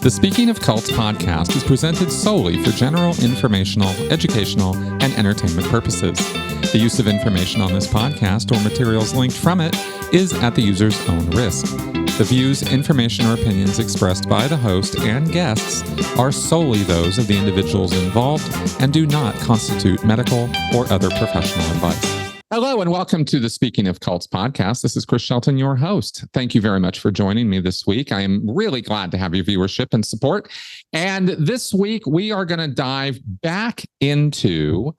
The Speaking of Cults podcast is presented solely for general, informational, educational, and entertainment purposes. The use of information on this podcast or materials linked from it is at the user's own risk. The views, information, or opinions expressed by the host and guests are solely those of the individuals involved and do not constitute medical or other professional advice. Hello and welcome to the Speaking of Cults podcast. This is Chris Shelton, your host. Thank you very much for joining me this week. I am really glad to have your viewership and support. And this week, we are going to dive back into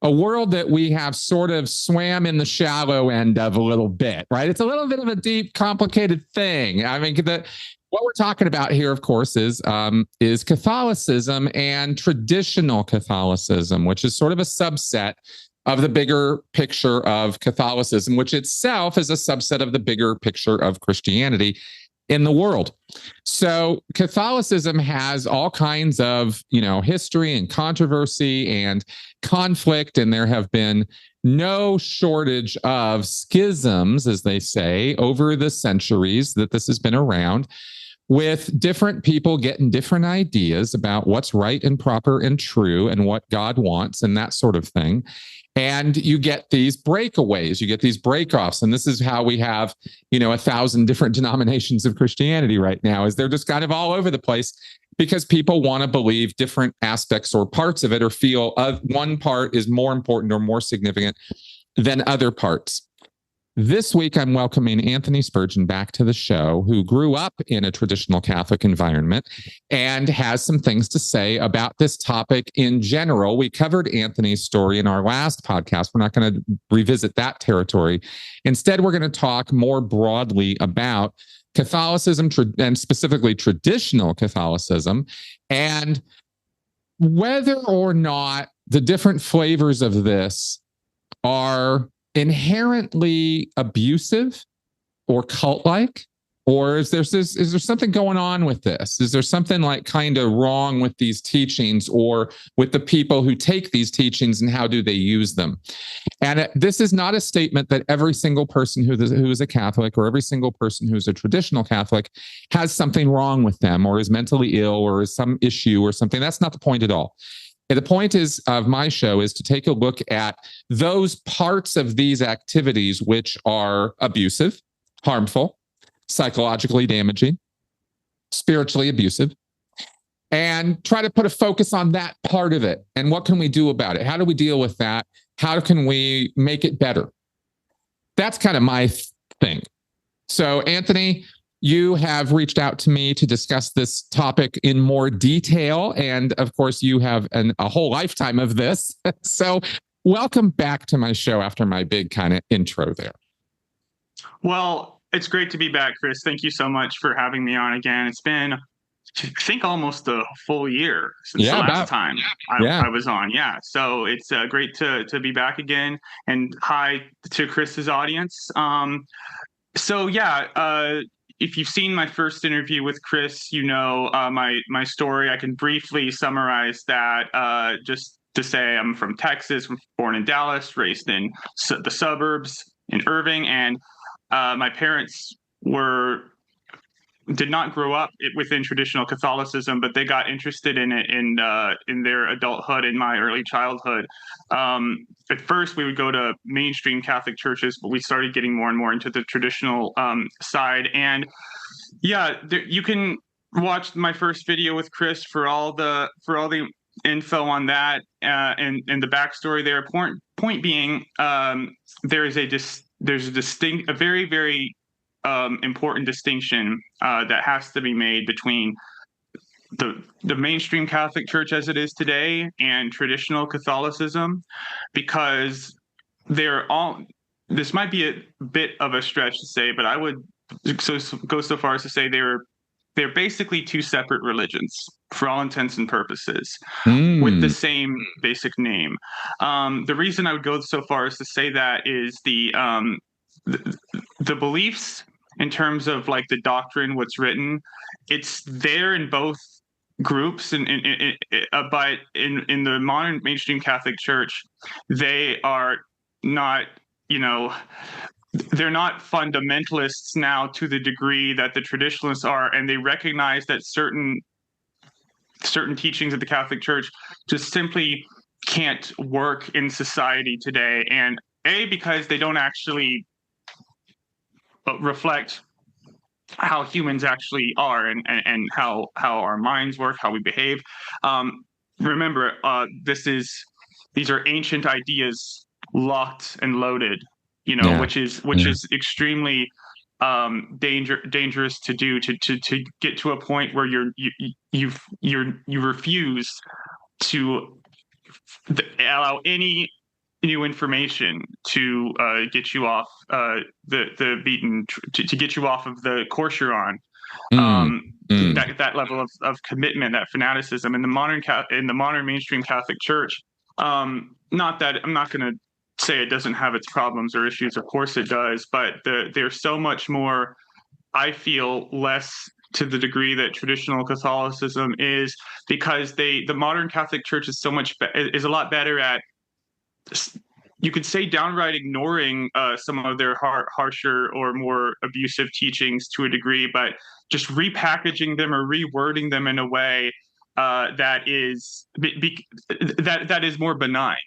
a world that we have sort of swam in the shallow end of a little bit, right? It's a little bit of a deep, complicated thing. I mean, what we're talking about here, of course, is Catholicism and traditional Catholicism, which is sort of a subset of the bigger picture of Catholicism, which itself is a subset of the bigger picture of Christianity in the world. So Catholicism has all kinds of, history and controversy and conflict, and there have been no shortage of schisms, as they say, over the centuries that this has been around, with different people getting different ideas about what's right and proper and true and what God wants and that sort of thing. And you get these breakaways, you get these breakoffs. And this is how we have, 1,000 different denominations of Christianity right now, is they're just kind of all over the place because people want to believe different aspects or parts of it or feel one part is more important or more significant than other parts. This week, I'm welcoming Anthony Spurgin back to the show, who grew up in a traditional Catholic environment and has some things to say about this topic in general. We covered Anthony's story in our last podcast. We're not going to revisit that territory. Instead, we're going to talk more broadly about Catholicism and specifically traditional Catholicism and whether or not the different flavors of this are inherently abusive or cult-like, or is there something going on with this? Is there something like kind of wrong with these teachings or with the people who take these teachings, and how do they use them? And this is not a statement that every single person who is a Catholic or every single person who's a traditional Catholic has something wrong with them or is mentally ill or is some issue or something. That's not the point at all. And the point of my show is to take a look at those parts of these activities which are abusive, harmful, psychologically damaging, spiritually abusive, and try to put a focus on that part of it. And what can we do about it? How do we deal with that? How can we make it better? That's kind of my thing. So, Anthony, you have reached out to me to discuss this topic in more detail. And of course, you have a whole lifetime of this. So welcome back to my show after my big kind of intro there. Well, it's great to be back, Chris. Thank you so much for having me on again. It's been, I think, almost a full year since the last time I was on. Yeah. So it's great to be back again. And hi to Chris's audience. If you've seen my first interview with Chris, my story. I can briefly summarize that just to say I'm from Texas, born in Dallas, raised in the suburbs in Irving, and my parents did not grow up within traditional Catholicism, but they got interested in it in their adulthood, in my early childhood. At first, we would go to mainstream Catholic churches, but we started getting more and more into the traditional side. And you can watch my first video with Chris for all the info on that and the backstory there. Point being, there's a very, very important distinction that has to be made between the mainstream Catholic Church as it is today and traditional Catholicism, because this might be a bit of a stretch to say, but I would go so far as to say they're basically two separate religions for all intents and purposes, with the same basic name. The reason I would go so far as to say that is the beliefs in terms of like the doctrine, what's written, it's there in both groups, but in the modern mainstream Catholic Church, they are not, they're not fundamentalists now to the degree that the traditionalists are, and they recognize that certain certain teachings of the Catholic Church just simply can't work in society today. And because they don't actually reflect how humans actually are, and how our minds work, how we behave. Remember, these are ancient ideas locked and loaded, which is extremely dangerous to do, to get to a point where you refuse to allow any new information to get you off the beaten, to get you off of the course you're on. That level of commitment, that fanaticism in the modern mainstream Catholic Church. Not that I'm not going to say it doesn't have its problems or issues. Of course it does, but there's so much more. I feel less to the degree that traditional Catholicism is, because the modern Catholic Church is is a lot better at, you could say, downright ignoring some of their harsher or more abusive teachings to a degree, but just repackaging them or rewording them in a way that is more benign,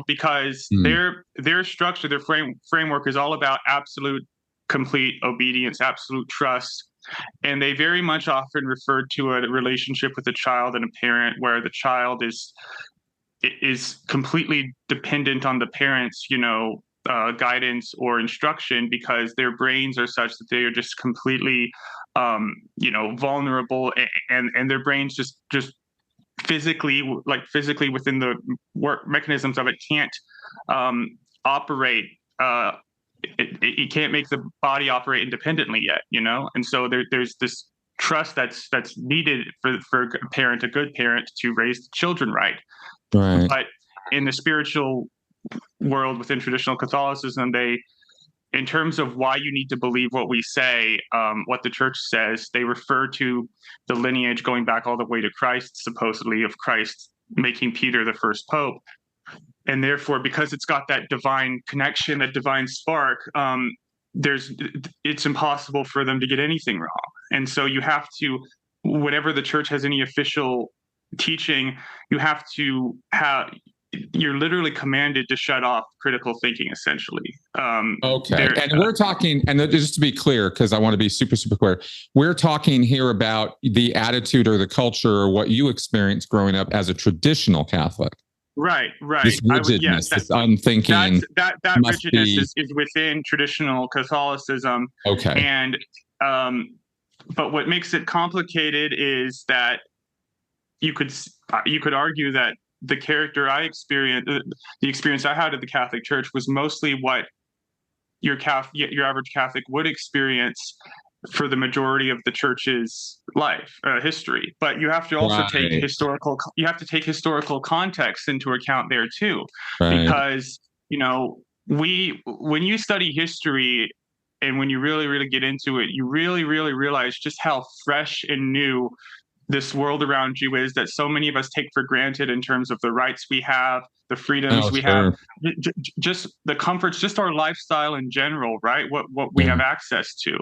because their structure, their framework is all about absolute, complete obedience, absolute trust. And they very much often refer to a relationship with a child and a parent where the child is completely dependent on the parents, guidance or instruction, because their brains are such that they are just completely, vulnerable, and their brains just physically within the work mechanisms of it can't operate. It can't make the body operate independently yet, and so there's this trust that's needed for a good parent to raise children right. But in the spiritual world within traditional Catholicism, in terms of why you need to believe what we say, what the church says, they refer to the lineage going back all the way to Christ, supposedly, of Christ making Peter the first pope. And therefore, because it's got that divine connection, that divine spark, it's impossible for them to get anything wrong. And so you have to, whenever the church has any official teaching, you're literally commanded to shut off critical thinking, essentially. Okay. And we're talking, and just to be clear, because I want to be super, super clear, we're talking here about the attitude or the culture or what you experienced growing up as a traditional Catholic. Right. This rigidness, this unthinking. That rigidness is within traditional Catholicism. Okay. And, but what makes it complicated is that you could argue that the character I experienced, the experience I had at the Catholic Church, was mostly what your average Catholic would experience for the majority of the church's life history. But you have to also take historical context into account there too, because when you study history and when you really, really get into it, you really, really realize just how fresh and new this world around you is, that so many of us take for granted in terms of the rights we have, the freedoms we have, just the comforts, just our lifestyle in general, right? What we have access to.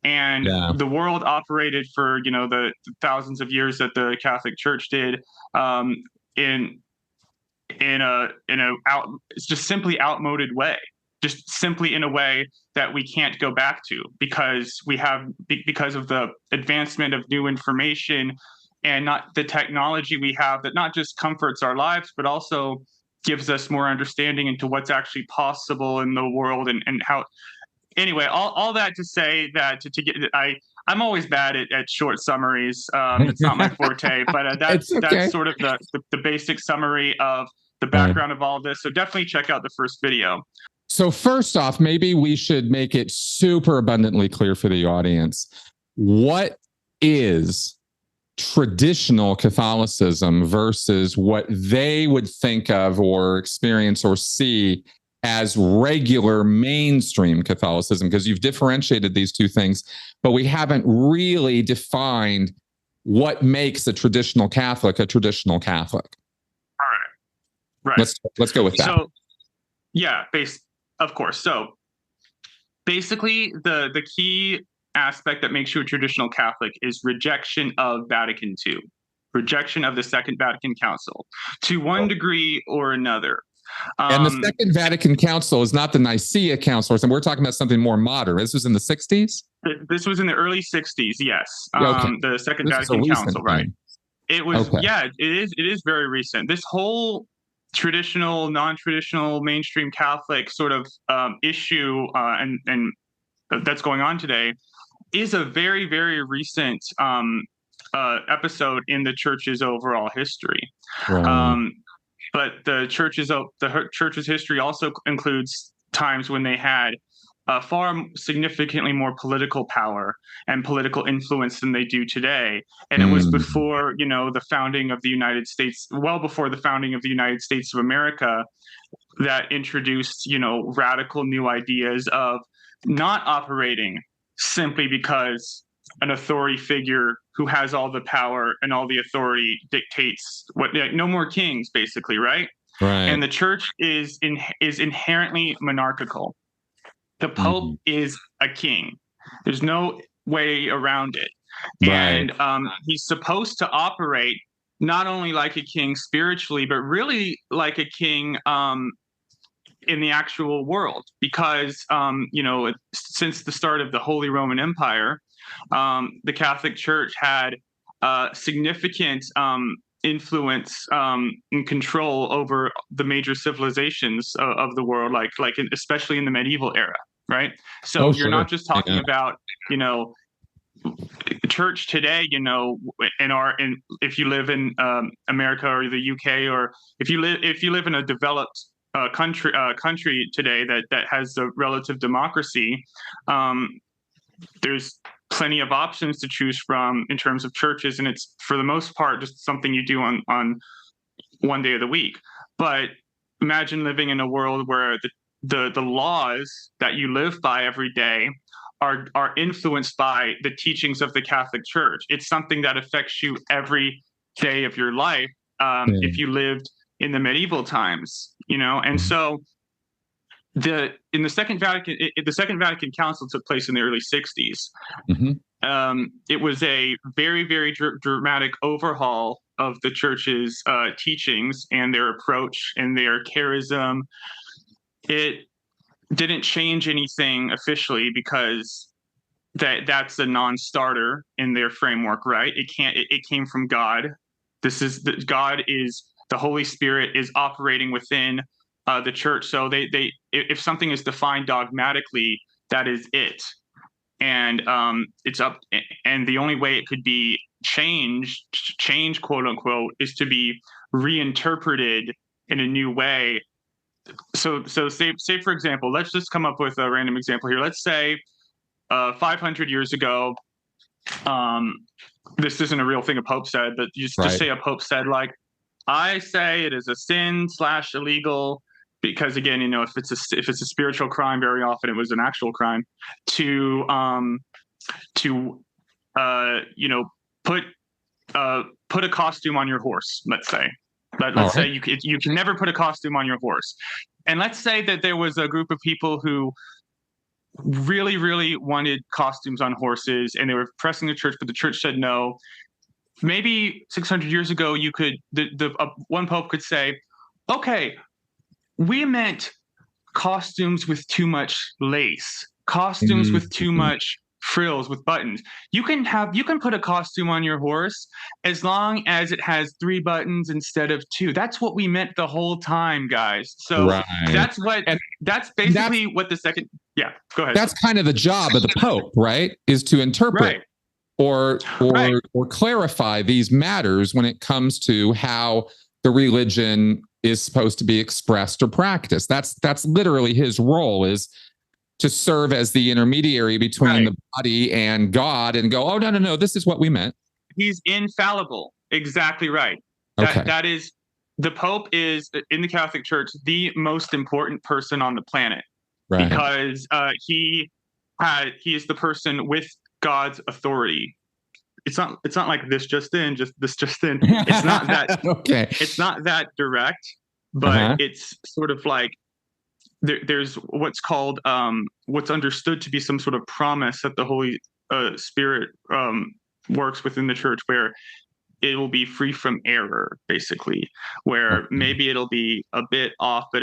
And the world operated for, the thousands of years that the Catholic Church did, in a it's just simply outmoded way, just simply in a way that we can't go back to, because of the advancement of new information and not the technology we have that not just comforts our lives, but also gives us more understanding into what's actually possible in the world, and how. Anyway, all that to say that I'm always bad at short summaries. It's not my forte, but that's sort of the basic summary of the background of all of this. So definitely check out the first video. So first off, maybe we should make it super abundantly clear for the audience. What is traditional Catholicism versus what they would think of or experience or see as regular mainstream Catholicism? Because you've differentiated these two things, but we haven't really defined what makes a traditional Catholic a traditional Catholic. All right. Let's go with that. So, yeah, of course. So basically, the key aspect that makes you a traditional Catholic is rejection of Vatican II. rejection of the Second Vatican Council to one degree or another. And the Second Vatican Council is not the Nicaea Council, and we're talking about something more modern. This was in the 60s? This was in the early 60s, yes. Okay. The Second This Vatican Council, right? thing. It was, it is very recent. This whole traditional, non-traditional, mainstream Catholic sort of issue and that's going on today is a very, very recent episode in the church's overall history. Right. But the church's history also includes times when they had far significantly more political power and political influence than they do today. And it was before, the founding of the United States, well before the founding of the United States of America, that introduced, radical new ideas of not operating simply because an authority figure who has all the power and all the authority dictates no more kings, basically, right? Right. And the church is inherently monarchical. The Pope is a king. There's no way around it. Right. And he's supposed to operate not only like a king spiritually, but really like a king in the actual world, because since the start of the Holy Roman Empire, the Catholic Church had significant influence and control over the major civilizations of the world, especially in the medieval era, right? So you're not just talking about church today, if you live in America or the UK, or if you live in a developed country today that has a relative democracy, there's plenty of options to choose from in terms of churches, and it's for the most part just something you do on one day of the week. But imagine living in a world where the laws that you live by every day are influenced by the teachings of the Catholic Church. It's something that affects you every day of your life if you lived in the medieval times, and so the Second Vatican Council took place in the early 60s. It was a very, very dramatic overhaul of the church's teachings and their approach and their charism. It didn't change anything officially because that's a non-starter in their framework, right? It came from God. God is the Holy Spirit is operating within the church. So if something is defined dogmatically, that is it. And it's up. And the only way it could be changed, quote unquote, is to be reinterpreted in a new way. So say for example, let's just come up with a random example here. Let's say 500 years ago, this isn't a real thing a pope said, but just say a pope said, like, I say it is a sin / illegal, because again, if it's a spiritual crime, very often it was an actual crime to put a costume on your horse. Let's say. Let's say you can never put a costume on your horse. And let's say that there was a group of people who really, really wanted costumes on horses, and they were pressing the church, but the church said no. Maybe 600 years ago, one pope could say, okay, we meant costumes with too much lace, costumes with too much frills with buttons. You can put a costume on your horse as long as it has 3 buttons instead of 2. That's what we meant the whole time, guys. So that's basically what the second. Yeah, go ahead. That's kind of the job of the Pope, right? Is to interpret or clarify these matters when it comes to how the religion is supposed to be expressed or practiced. That's literally his role, is to serve as the intermediary between the body and God and go, oh, no, this is what we meant. He's infallible. Exactly right. That is, the Pope is, in the Catholic Church, the most important person on the planet, because he is the person with God's authority. It's not like this just in. It's not that It's not that direct, but it's sort of like there's what's called what's understood to be some sort of promise that the Holy Spirit works within the church, where it will be free from error, basically, where maybe it'll be a bit off, but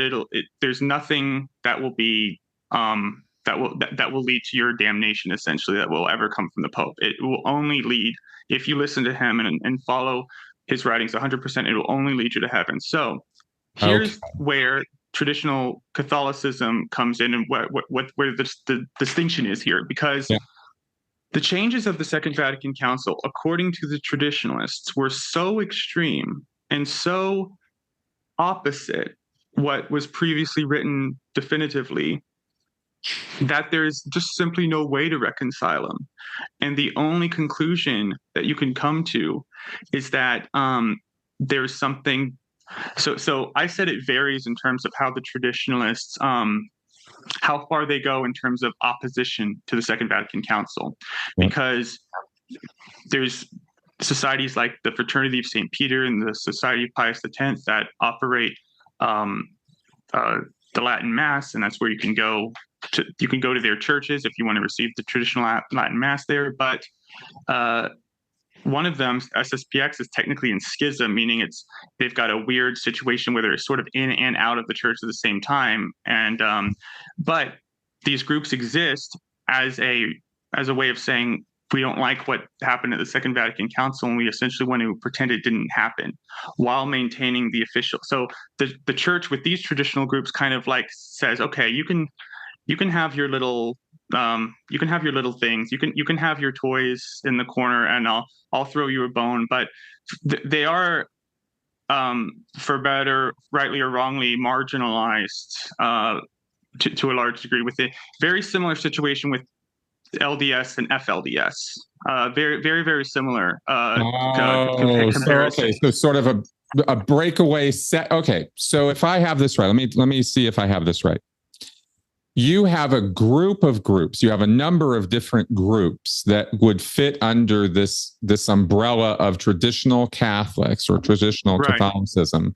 there's nothing that will be that will lead to your damnation, essentially, that will ever come from the Pope. It will only lead, if you listen to him and follow his writings 100%, it will only lead you to heaven. So here's where traditional Catholicism comes in, and where the distinction is here, because the changes of the Second Vatican Council, according to the traditionalists, were so extreme and so opposite what was previously written definitively that there's just simply no way to reconcile them. And the only conclusion that you can come to is that there's something. So I said it varies in terms of how the traditionalists, how far they go in terms of opposition to the Second Vatican Council, because there's societies like the Fraternity of St. Peter and the Society of Pius X that operate the Latin Mass, and that's where you can go to their churches if you want to receive the traditional Latin Mass there. But one of them, SSPX, is technically in schism, meaning they've got a weird situation where they're sort of in and out of the church at the same time. And but these groups exist as a way of saying we don't like what happened at the Second Vatican Council, and we essentially want to pretend it didn't happen, while maintaining the official. So the church with these traditional groups kind of like says, okay, you can have your little things, you can have your toys in the corner, and I'll throw you a bone. But they are, for better, rightly or wrongly, marginalized to a large degree, with a very similar situation with LDS and FLDS. Very, very, very similar comparison. So sort of a breakaway set. Okay, so if I have this right, let me see if I have this right. You have a group of groups. You have a number of different groups that would fit under this umbrella of traditional Catholics or traditional Catholicism,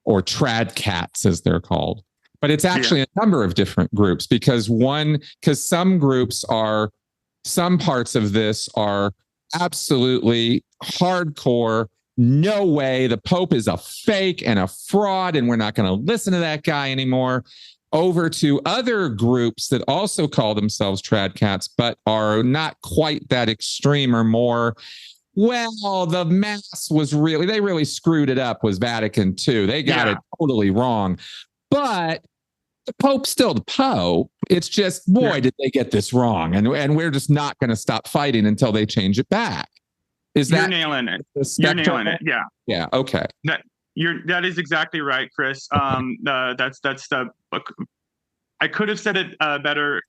or tradcats as they're called. But it's actually a number of different groups, because some parts of this are absolutely hardcore. No way, the Pope is a fake and a fraud, and we're not going to listen to that guy anymore. Over to other groups that also call themselves tradcats, but are not quite that extreme, or more, well, the Mass they really screwed it up, was Vatican II. They got it totally wrong. But the Pope's still the Pope. It's just, boy, did they get this wrong. And we're just not going to stop fighting until they change it back. You're nailing it. You're nailing it. Yeah. Yeah. Okay. That is exactly right, Chris. That's the. I could have said it better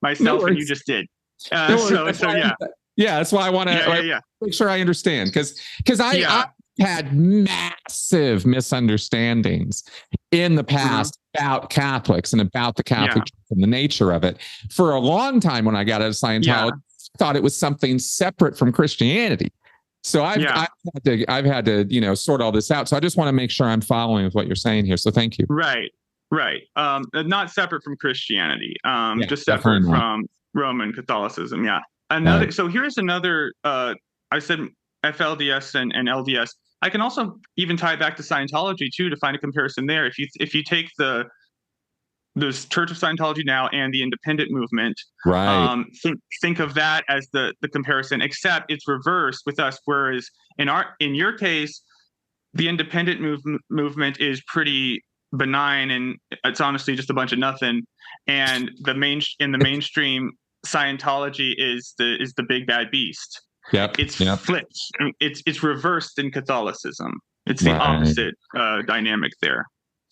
myself, and you just did. So yeah. Yeah, that's why I want to make sure I understand, because I had massive misunderstandings in the past about Catholics and about the Catholic Church and the nature of it. For a long time, when I got out of Scientology, I thought it was something separate from Christianity. So I've had to sort all this out. So I just want to make sure I'm following with what you're saying here. So thank you. Right. Not separate from Christianity. Just separate from Roman Catholicism. Yeah. So here's another. I said FLDS and LDS. I can also even tie it back to Scientology too, to find a comparison there. If you take the Church of Scientology now and the independent movement, think of that as the comparison, except it's reversed with us. Whereas in your case, the independent movement is pretty benign, and it's honestly just a bunch of nothing. And the mainstream Scientology is the big bad beast. It's flipped. It's reversed in Catholicism. It's the opposite dynamic there.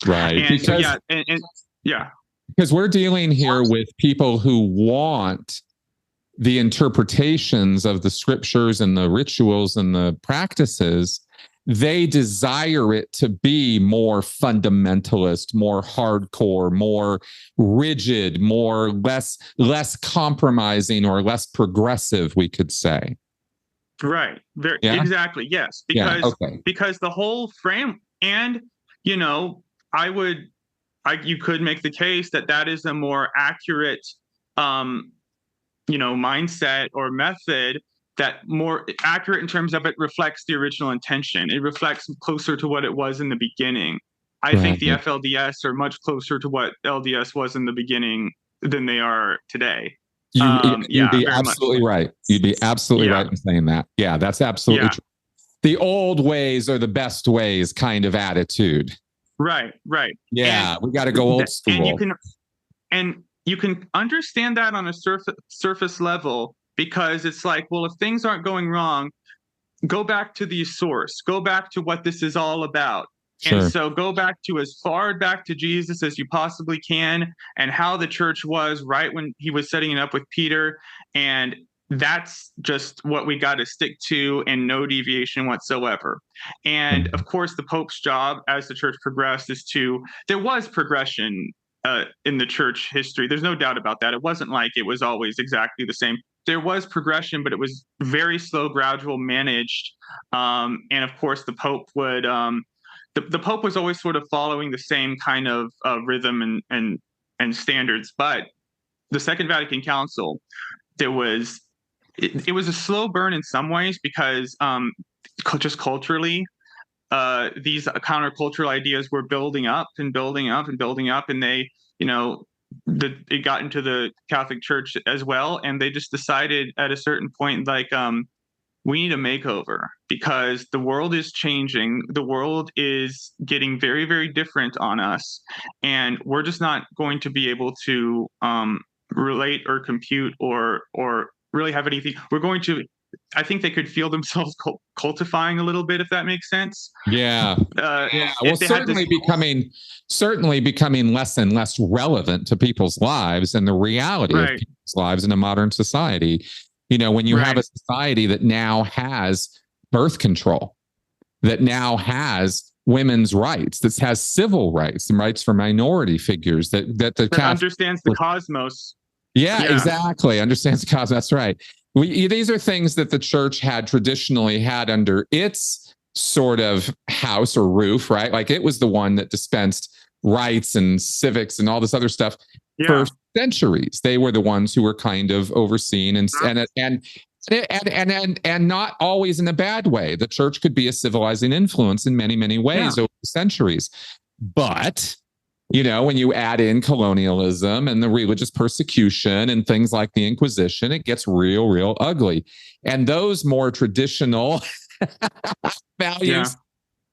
Right. And because we're dealing here with people who want the interpretations of the scriptures and the rituals and the practices. They desire it to be more fundamentalist, more hardcore, more rigid, less compromising, or less progressive, we could say. Right. Exactly. Yes. Because the whole frame, and you could make the case that is a more accurate mindset or method more accurate in terms of it reflects the original intention. It reflects closer to what it was in the beginning. I think the FLDS are much closer to what LDS was in the beginning than they are today. You'd be absolutely right. You'd be absolutely right in saying that. Yeah, that's absolutely true. The old ways are the best ways kind of attitude. Right. Yeah, we got to go old school. And you can understand that on a surface level, because it's like, well, if things aren't going wrong, go back to the source, go back to what this is all about. Sure. And so go back to as far back to Jesus as you possibly can, and how the church was right when he was setting it up with Peter. And that's just what we got to stick to, and no deviation whatsoever. And of course, the Pope's job as the church progressed there was progression in the church history. There's no doubt about that. It wasn't like it was always exactly the same. There was progression, but it was very slow, gradual, managed. And of course, the Pope would the Pope was always sort of following the same kind of rhythm and standards. But the Second Vatican Council, it was a slow burn in some ways, because just culturally, these countercultural ideas were building up and building up and building up, and they, it got into the Catholic Church as well, and they just decided at a certain point, like, we need a makeover, because the world is changing. The world is getting very, very different on us, and we're just not going to be able to relate or compute or really have anything. I think they could feel themselves cultifying a little bit, if that makes sense. Yeah. Well, certainly becoming less and less relevant to people's lives and the reality of people's lives in a modern society. When you have a society that now has birth control, that now has women's rights, that has civil rights and rights for minority figures, that understands the cosmos. Yeah, exactly. Understands the cosmos. That's right. These are things that the church had traditionally had under its sort of house or roof, right? Like, it was the one that dispensed rights and civics and all this other stuff for centuries. They were the ones who were kind of overseen and not always in a bad way. The church could be a civilizing influence in many, many ways over the centuries. But when you add in colonialism and the religious persecution and things like the Inquisition, it gets real, real ugly. And those more traditional values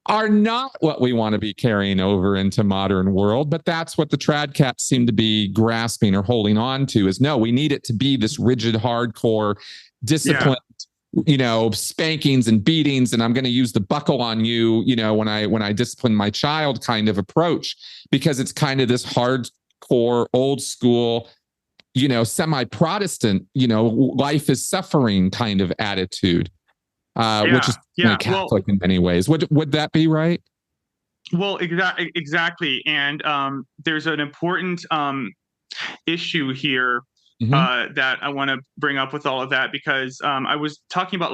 are not what we want to be carrying over into modern world. But that's what the trad cats seem to be grasping or holding on to, is no, we need it to be this rigid, hardcore, disciplined, spankings and beatings, and I'm going to use the buckle on you, when I discipline my child kind of approach, because it's kind of this hardcore, old school, semi-Protestant, life is suffering kind of attitude, which is Catholic in many ways. Would that be right? Well, exactly. And there's an important issue here that I want to bring up with all of that, because I was talking about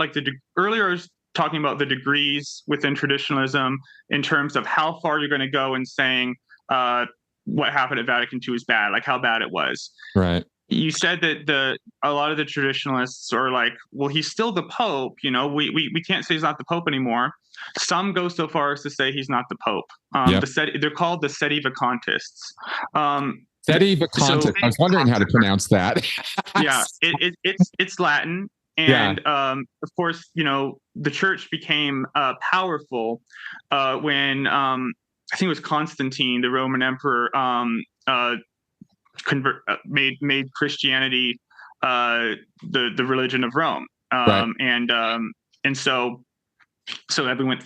earlier I was talking about the degrees within traditionalism in terms of how far you're going to go in saying what happened at Vatican II is bad, like how bad it was. Right. You said that a lot of the traditionalists are like, well, he's still the Pope. We can't say he's not the Pope anymore. Some go so far as to say he's not the Pope. They're called the Sedevacantists. Sedevacantists. I was wondering how to pronounce that. It's Latin, and of course, the church became powerful when I think it was Constantine, the Roman emperor, made Christianity the religion of Rome, and so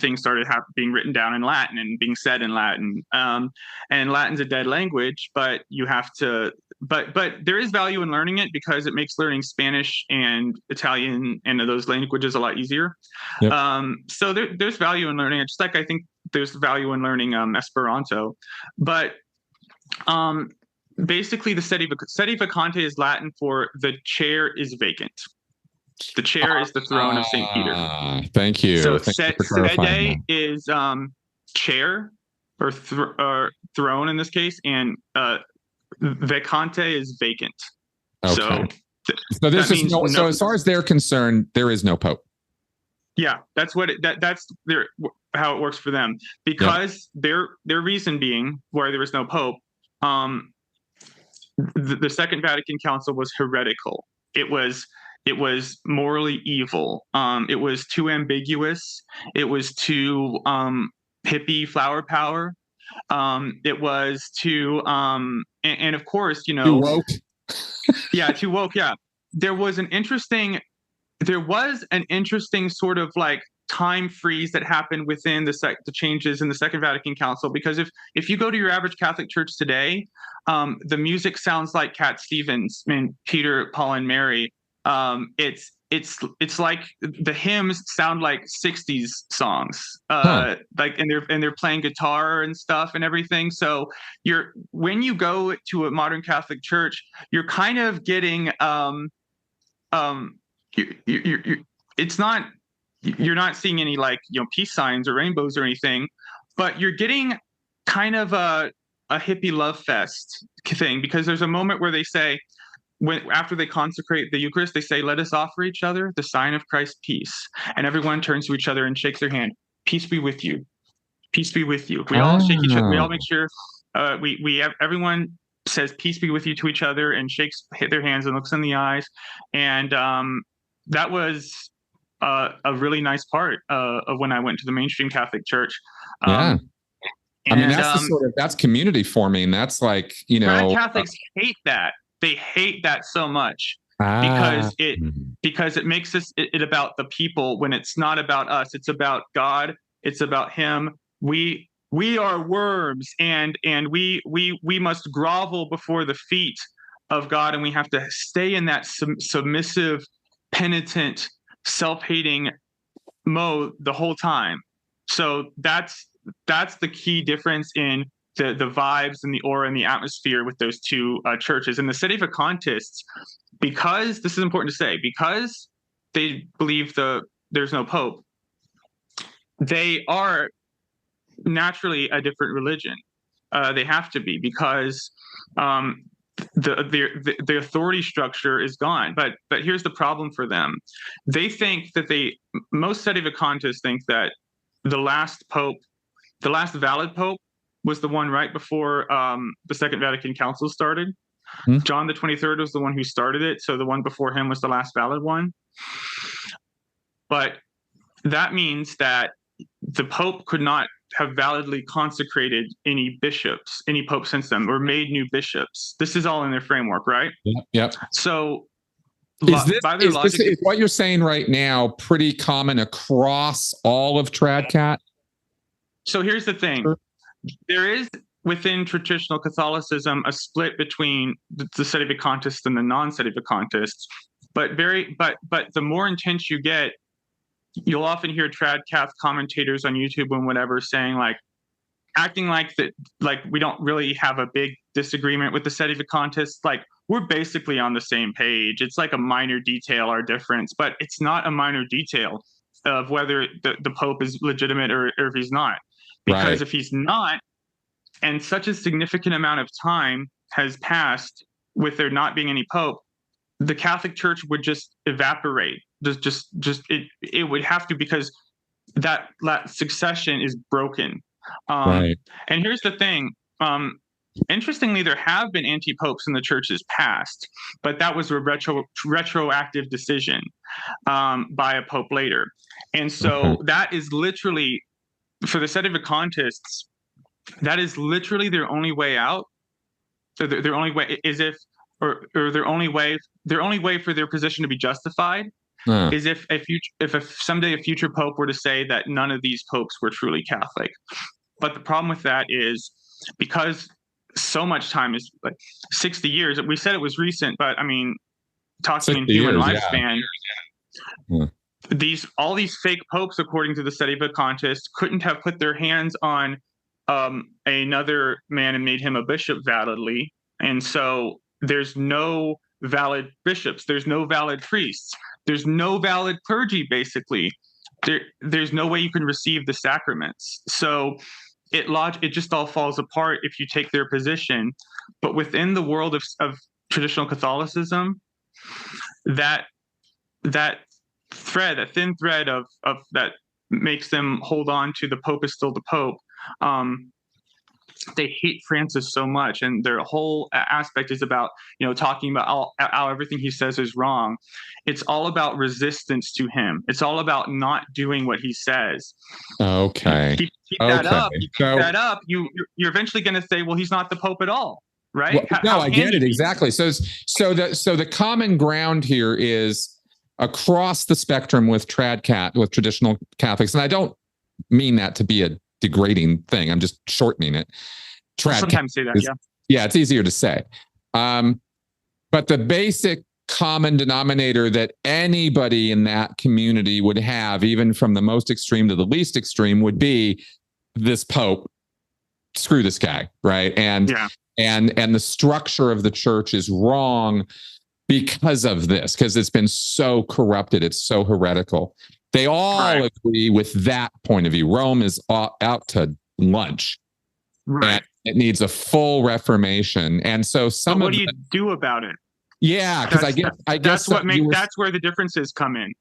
things started being written down in Latin and being said in Latin. And Latin's a dead language, but you have to. But there is value in learning it, because it makes learning Spanish and Italian and those languages a lot easier. Yep. So there's value in learning it, just like I think there's value in learning Esperanto. But basically, the sedevacante is Latin for the chair is vacant. The chair is the throne of St. Peter. Thank you. So sede is chair or throne in this case, and vacante is vacant. Okay. So So this that is means no. So as far as they're concerned, there is no pope. Yeah, that's what that's their how it works for them, because their reason being why there was no pope. The Second Vatican Council was heretical. It was morally evil. It was too ambiguous. It was too hippie flower power. It was too and of course, you Too know, woke. yeah, too woke. Yeah, there was an interesting sort of like time freeze that happened within the changes in the Second Vatican Council, because if you go to your average Catholic church today, the music sounds like Cat Stevens and Peter, Paul, and Mary. It's like the hymns sound like 60s songs, like, and they're playing guitar and stuff and everything. So when you go to a modern Catholic church, you're kind of getting um you it's not, you're not seeing any, like, you know, peace signs or rainbows or anything, but you're getting kind of a hippie love fest thing, because there's a moment where they say, when after they consecrate the Eucharist, they say, let us offer each other the sign of Christ's peace, and everyone turns to each other and shakes their hand. Peace be with you. Peace be with you. We all shake each other. We all make sure we have, everyone says peace be with you to each other and shakes their hands and looks in the eyes. And that was a really nice part of when I went to the mainstream Catholic church. Yeah. I mean, that's the And sort of, that's community forming. That's like, you know, Catholics hate that. They hate that so much, because it makes it about the people, when it's not about us. It's about God. It's about Him. We are worms, and we must grovel before the feet of God, and we have to stay in that submissive, penitent, self-hating mode the whole time. So that's the key difference in the vibes and the aura and the atmosphere with those two churches. And the Sedevacantists, because this is important to say, because they believe there's no pope, they are naturally a different religion. They have to be, because the authority structure is gone. But here's the problem for them. They think that most Sedevacantists think that the last valid pope was the one right before the Second Vatican Council started. John the 23rd was the one who started it, so the one before him was the last valid one. But that means that the pope could not have validly consecrated any bishops, any pope since then, or made new bishops. This is all in their framework, right? Yep. So is what you're saying right now pretty common across all of TradCat? So here's the thing. There is, within traditional Catholicism, a split between the Sedevacantists and the non-Sedevacantists. But the more intense you get, you'll often hear TradCath commentators on YouTube and whatever saying, like, acting like that, like we don't really have a big disagreement with the Sedevacantists. Like, we're basically on the same page. It's like a minor detail, our difference, but it's not a minor detail of whether the Pope is legitimate or if he's not. Because if he's not, and such a significant amount of time has passed with there not being any Pope, the Catholic Church would just evaporate. It would have to, because that succession is broken. And here's the thing. Interestingly, there have been anti-popes in the churches past, but that was a retroactive decision by a pope later. And so that is literally, for the Sedevacantists, that is literally their only way out. So their only way is or their only way for their position to be justified is if someday a future pope were to say that none of these popes were truly Catholic. But the problem with that is, because so much time is, like 60 years. We said it was recent, but I mean, talking in human lifespan, all these fake popes, according to the Sedevacantists, couldn't have put their hands on another man and made him a bishop validly. And so there's no valid bishops. There's no valid priests. There's no valid clergy, basically. There's no way you can receive the sacraments. So it just all falls apart if you take their position. But within the world of traditional Catholicism, that that thread, that thin thread of that makes them hold on to the Pope is still the Pope. They hate Francis so much, and their whole aspect is about talking about how everything he says is wrong. It's all about resistance to him. It's all about not doing what he says. Okay. Keep that Okay. up. You keep that up. You're eventually going to say, well, he's not the Pope at all, right? Well, no, I get it exactly. So the common ground here is across the spectrum with traditional Catholics, and I don't mean that to be a degrading thing. I'm just shortening it. Sometimes say that, yeah, it's easier to say. But the basic common denominator that anybody in that community would have, even from the most extreme to the least extreme, would be this Pope. Screw this guy, right? And the structure of the church is wrong because of this, because it's been so corrupted, it's so heretical. They all agree with that point of view. Rome is out to lunch. Right. And it needs a full reformation. And so what do you do about it? Yeah, because I guess that's where the differences come in.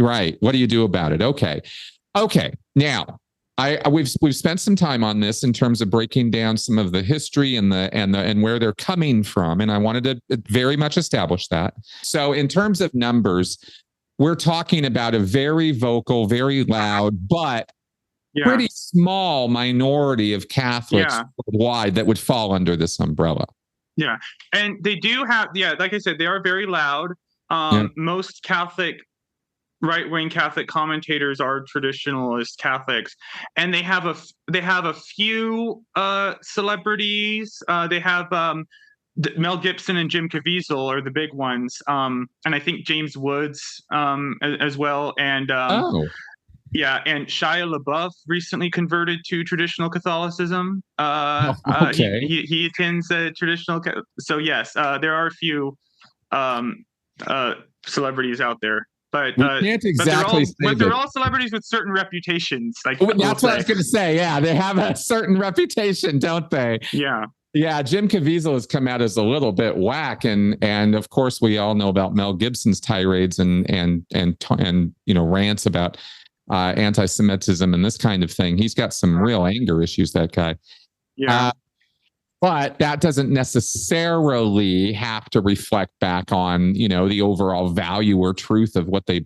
Right. What do you do about it? Okay. Now, we've spent some time on this in terms of breaking down some of the history and where they're coming from, and I wanted to very much establish that. So, in terms of numbers, we're talking about a very vocal, very loud, but pretty small minority of Catholics worldwide that would fall under this umbrella. Yeah, and they do have, like I said, they are very loud. Most right-wing Catholic commentators are traditionalist Catholics, and they have a few celebrities. They have Mel Gibson and Jim Caviezel are the big ones, and I think James Woods as well, and and Shia LaBeouf recently converted to traditional Catholicism. He attends traditional. So yes, there are a few celebrities out there. But they're all celebrities with certain reputations. Like that's what I was going to say. Yeah, they have a certain reputation, don't they? Yeah. Yeah, Jim Caviezel has come out as a little bit whack, and of course we all know about Mel Gibson's tirades and rants about anti-Semitism and this kind of thing. He's got some real anger issues, that guy. Yeah. But that doesn't necessarily have to reflect back on, the overall value or truth of what they,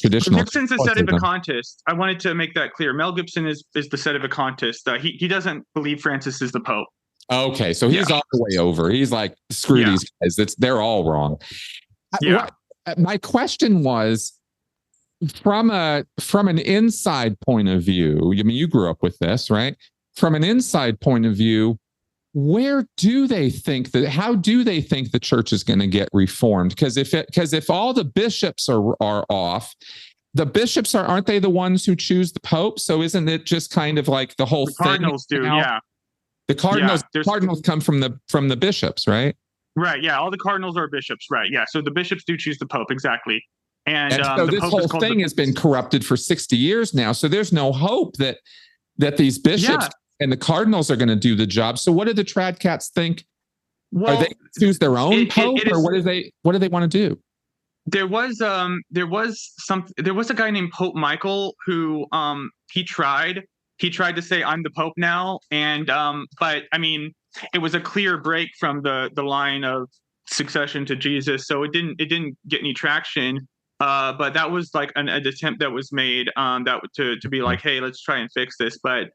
traditional. Gibson's a Sedevacantist. I wanted to make that clear. Mel Gibson is the Sedevacantist. He doesn't believe Francis is the Pope. Okay, so he's all the way over. He's like, screw these guys. They're all wrong. Yeah. My question was, from an inside point of view, I mean, you grew up with this, right? From an inside point of view, how do they think the church is going to get reformed? Because if all the bishops are off, the bishops aren't they the ones who choose the Pope? So isn't it just kind of like the whole thing? Cardinals do, yeah. The cardinals come from the bishops, right? Right, yeah. All the cardinals are bishops, right? Yeah. So the bishops do choose the Pope, exactly. And so this whole thing has been corrupted for 60 years now. So there's no hope that these bishops and the cardinals are going to do the job. So what do the trad cats think? Well, are they choose their own Pope, or what do they want to do? There was a guy named Pope Michael who he tried to say, I'm the Pope now, and but I mean, it was a clear break from the line of succession to Jesus, so it didn't get any traction. But that was like an attempt that was made to be like, hey, let's try and fix this. But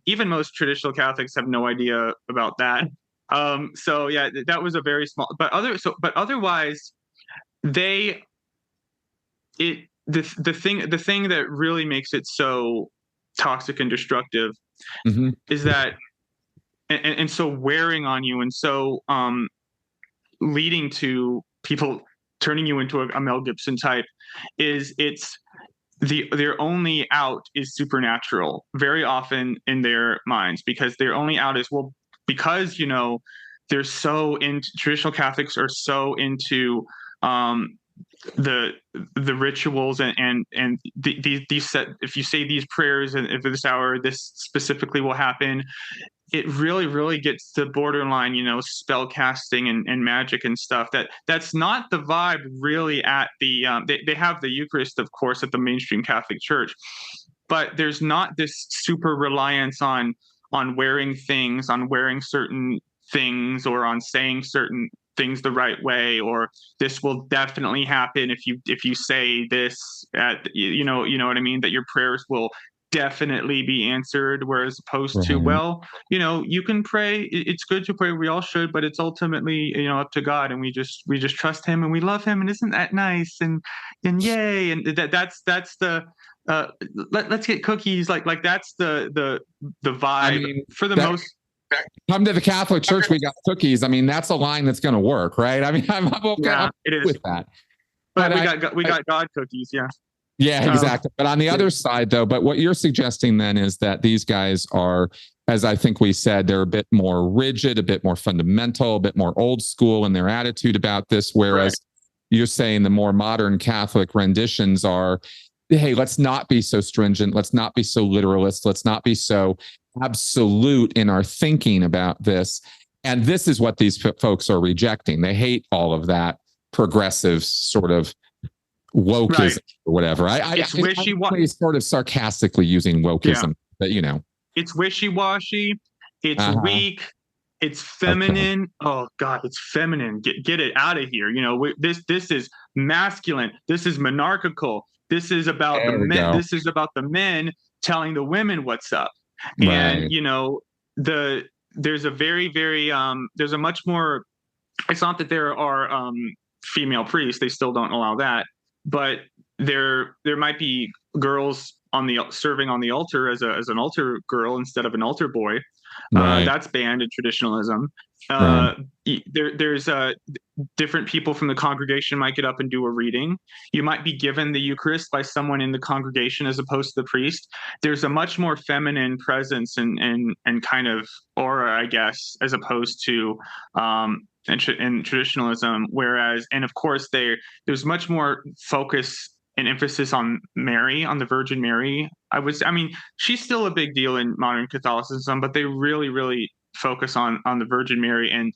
even most traditional Catholics have no idea about that. So yeah, that was a very small. But otherwise, the thing that really makes it so toxic and destructive is that and so wearing on you, and so leading to people turning you into a Mel Gibson type, is their only out is supernatural very often in their minds, because their only out is, well, because they're so into, traditional Catholics are so into the rituals and these set, if you say these prayers and if this hour this specifically will happen, it really, really gets to borderline, spell casting and magic and stuff. That's not the vibe really at the. They have the Eucharist, of course, at the mainstream Catholic Church, but there's not this super reliance on wearing things, on wearing certain things, or on saying certain things the right way, or this will definitely happen if you say this at you know what I mean, that your prayers will definitely be answered, whereas opposed to, Right. well, you can pray, it's good to pray, we all should, but it's ultimately up to God, and we just trust him and we love him, and isn't that nice, and yay, and that's the uh let's get cookies, like that's the I vibe mean, for the that most. come to the Catholic Church, we got cookies. I mean, that's a line that's going to work, right? I mean, I'm okay, Yeah, I'm it is, with that. but But we got God cookies, yeah. yeah, um exactly. But on the other side, though, but what you're suggesting then is that these guys are, as I think we said, they're a bit more rigid, a bit more fundamental, a bit more old school in their attitude about this. Whereas right. you're saying the more modern Catholic renditions are, hey, let's not be so stringent. Let's not be so literalist. Let's not be so absolute in our thinking about this. And this is what these folks are rejecting. They hate all of that progressive sort of wokeism Right. or whatever. It's I'm sort of sarcastically using Yeah, wokeism, but it's wishy-washy, it's uh-huh. weak, it's Okay. feminine. Oh God, it's feminine. Get it out of here. This is masculine. This is monarchical. This is about the There we men. go. This is about the men telling the women what's up. And Right. the there's a very, very there's a much more. It's not that there are female priests. They still don't allow that, but there might be girls on the serving on the altar as an altar girl instead of an altar boy. Right. That's banned in traditionalism. Right. Uh, there's different people from the congregation might get up and do a reading. You might be given the Eucharist by someone in the congregation as opposed to the priest. There's a much more feminine presence and kind of aura, I guess, as opposed to in traditionalism. Whereas, and of course, there's much more focus and emphasis on Mary, on the Virgin Mary. I mean, she's still a big deal in modern Catholicism, but they really, really focus on the Virgin Mary and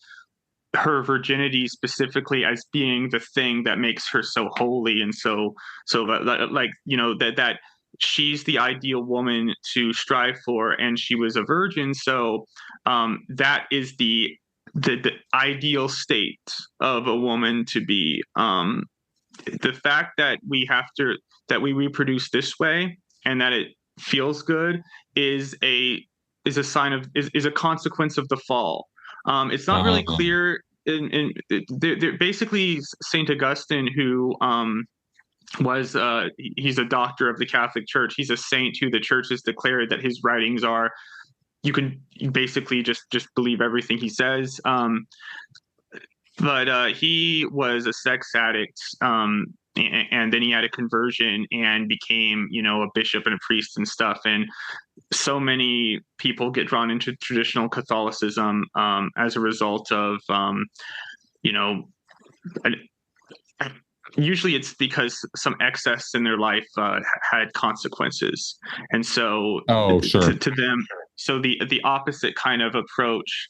her virginity specifically as being the thing that makes her so holy and so like that she's the ideal woman to strive for, and she was a virgin, so that is the ideal state of a woman to be. The fact that we reproduce this way and that it feels good is a sign of is a consequence of the fall. It's not really Uh-huh. clear. They're basically Saint Augustine, who was he's a doctor of the Catholic Church. He's a saint who the Church has declared that his writings are, you basically just believe everything he says. But he was a sex addict, and then he had a conversion and became, a bishop and a priest and stuff. And so many people get drawn into traditional Catholicism as a result of, you know, usually it's because some excess in their life had consequences, and so Oh, sure. to them, so the opposite kind of approach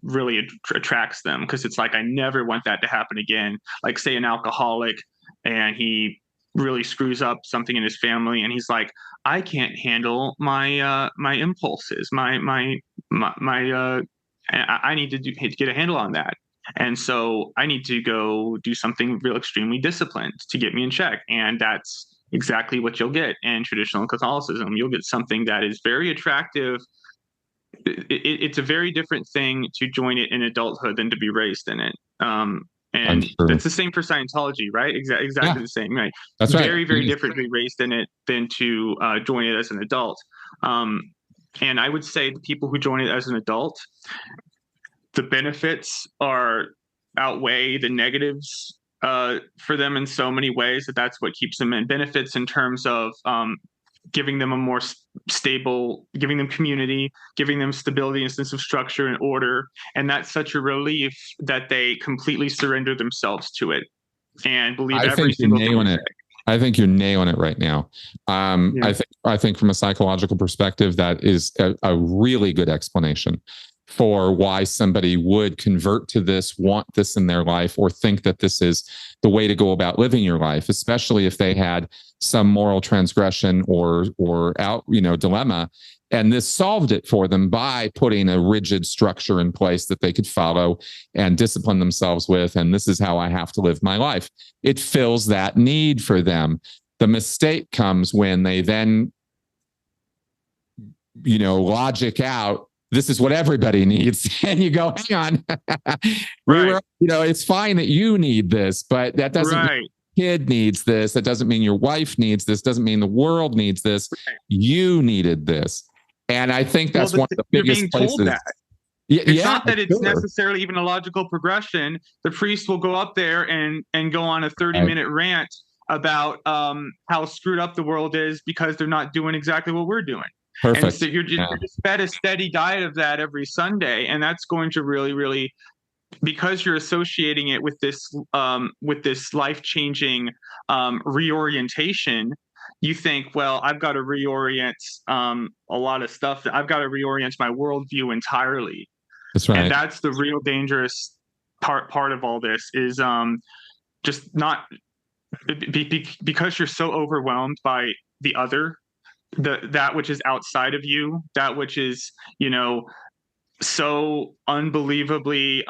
really attracts them, because it's like, I never want that to happen again. Like, say, an alcoholic, and he really screws up something in his family, and he's like, I can't handle my impulses, my I need to get a handle on that. And so I need to go do something real extremely disciplined to get me in check. And that's exactly what you'll get in traditional Catholicism. You'll get something that is very attractive. It's a very different thing to join it in adulthood than to be raised in it. I'm And sure. that's the same for Scientology, right? Yeah, Exactly the same, right? that's right. Very, very different to be raised in it than to join it as an adult. Um, and I would say the people who join it as an adult, the benefits are outweigh the negatives for them in so many ways, that's what keeps them in. Benefits in terms of giving them a more stable, giving them community, giving them stability and sense of structure and order. And that's such a relief that they completely surrender themselves to it and believe I every think you're single thing you nailing it. say. I think you're nailing it right now. Yeah. I think from a psychological perspective, that is a really good explanation for why somebody would convert to this, want this in their life, or think that this is the way to go about living your life, especially if they had some moral transgression or dilemma. And this solved it for them by putting a rigid structure in place that they could follow and discipline themselves with. And this is how I have to live my life. It fills that need for them. The mistake comes when they then, logic out, this is what everybody needs. And you go, hang on. Right. It's fine that you need this, but that doesn't mean your kid needs this. That doesn't mean your wife needs this. Doesn't mean the world needs this. Right. You needed this. And I think that's one of the biggest being places. Told that. It's not that it's necessarily even a logical progression. The priest will go up there and go on a 30-minute rant about how screwed up the world is because they're not doing exactly what we're doing. Perfect. And so you're just fed a steady diet of that every Sunday, and that's going to really, really, because you're associating it with this life-changing reorientation. You think, well, I've got to reorient a lot of stuff. I've got to reorient my worldview entirely. That's right. And that's the real dangerous part of all this is just not because you're so overwhelmed by the other, that which is outside of you, that which is, so unbelievably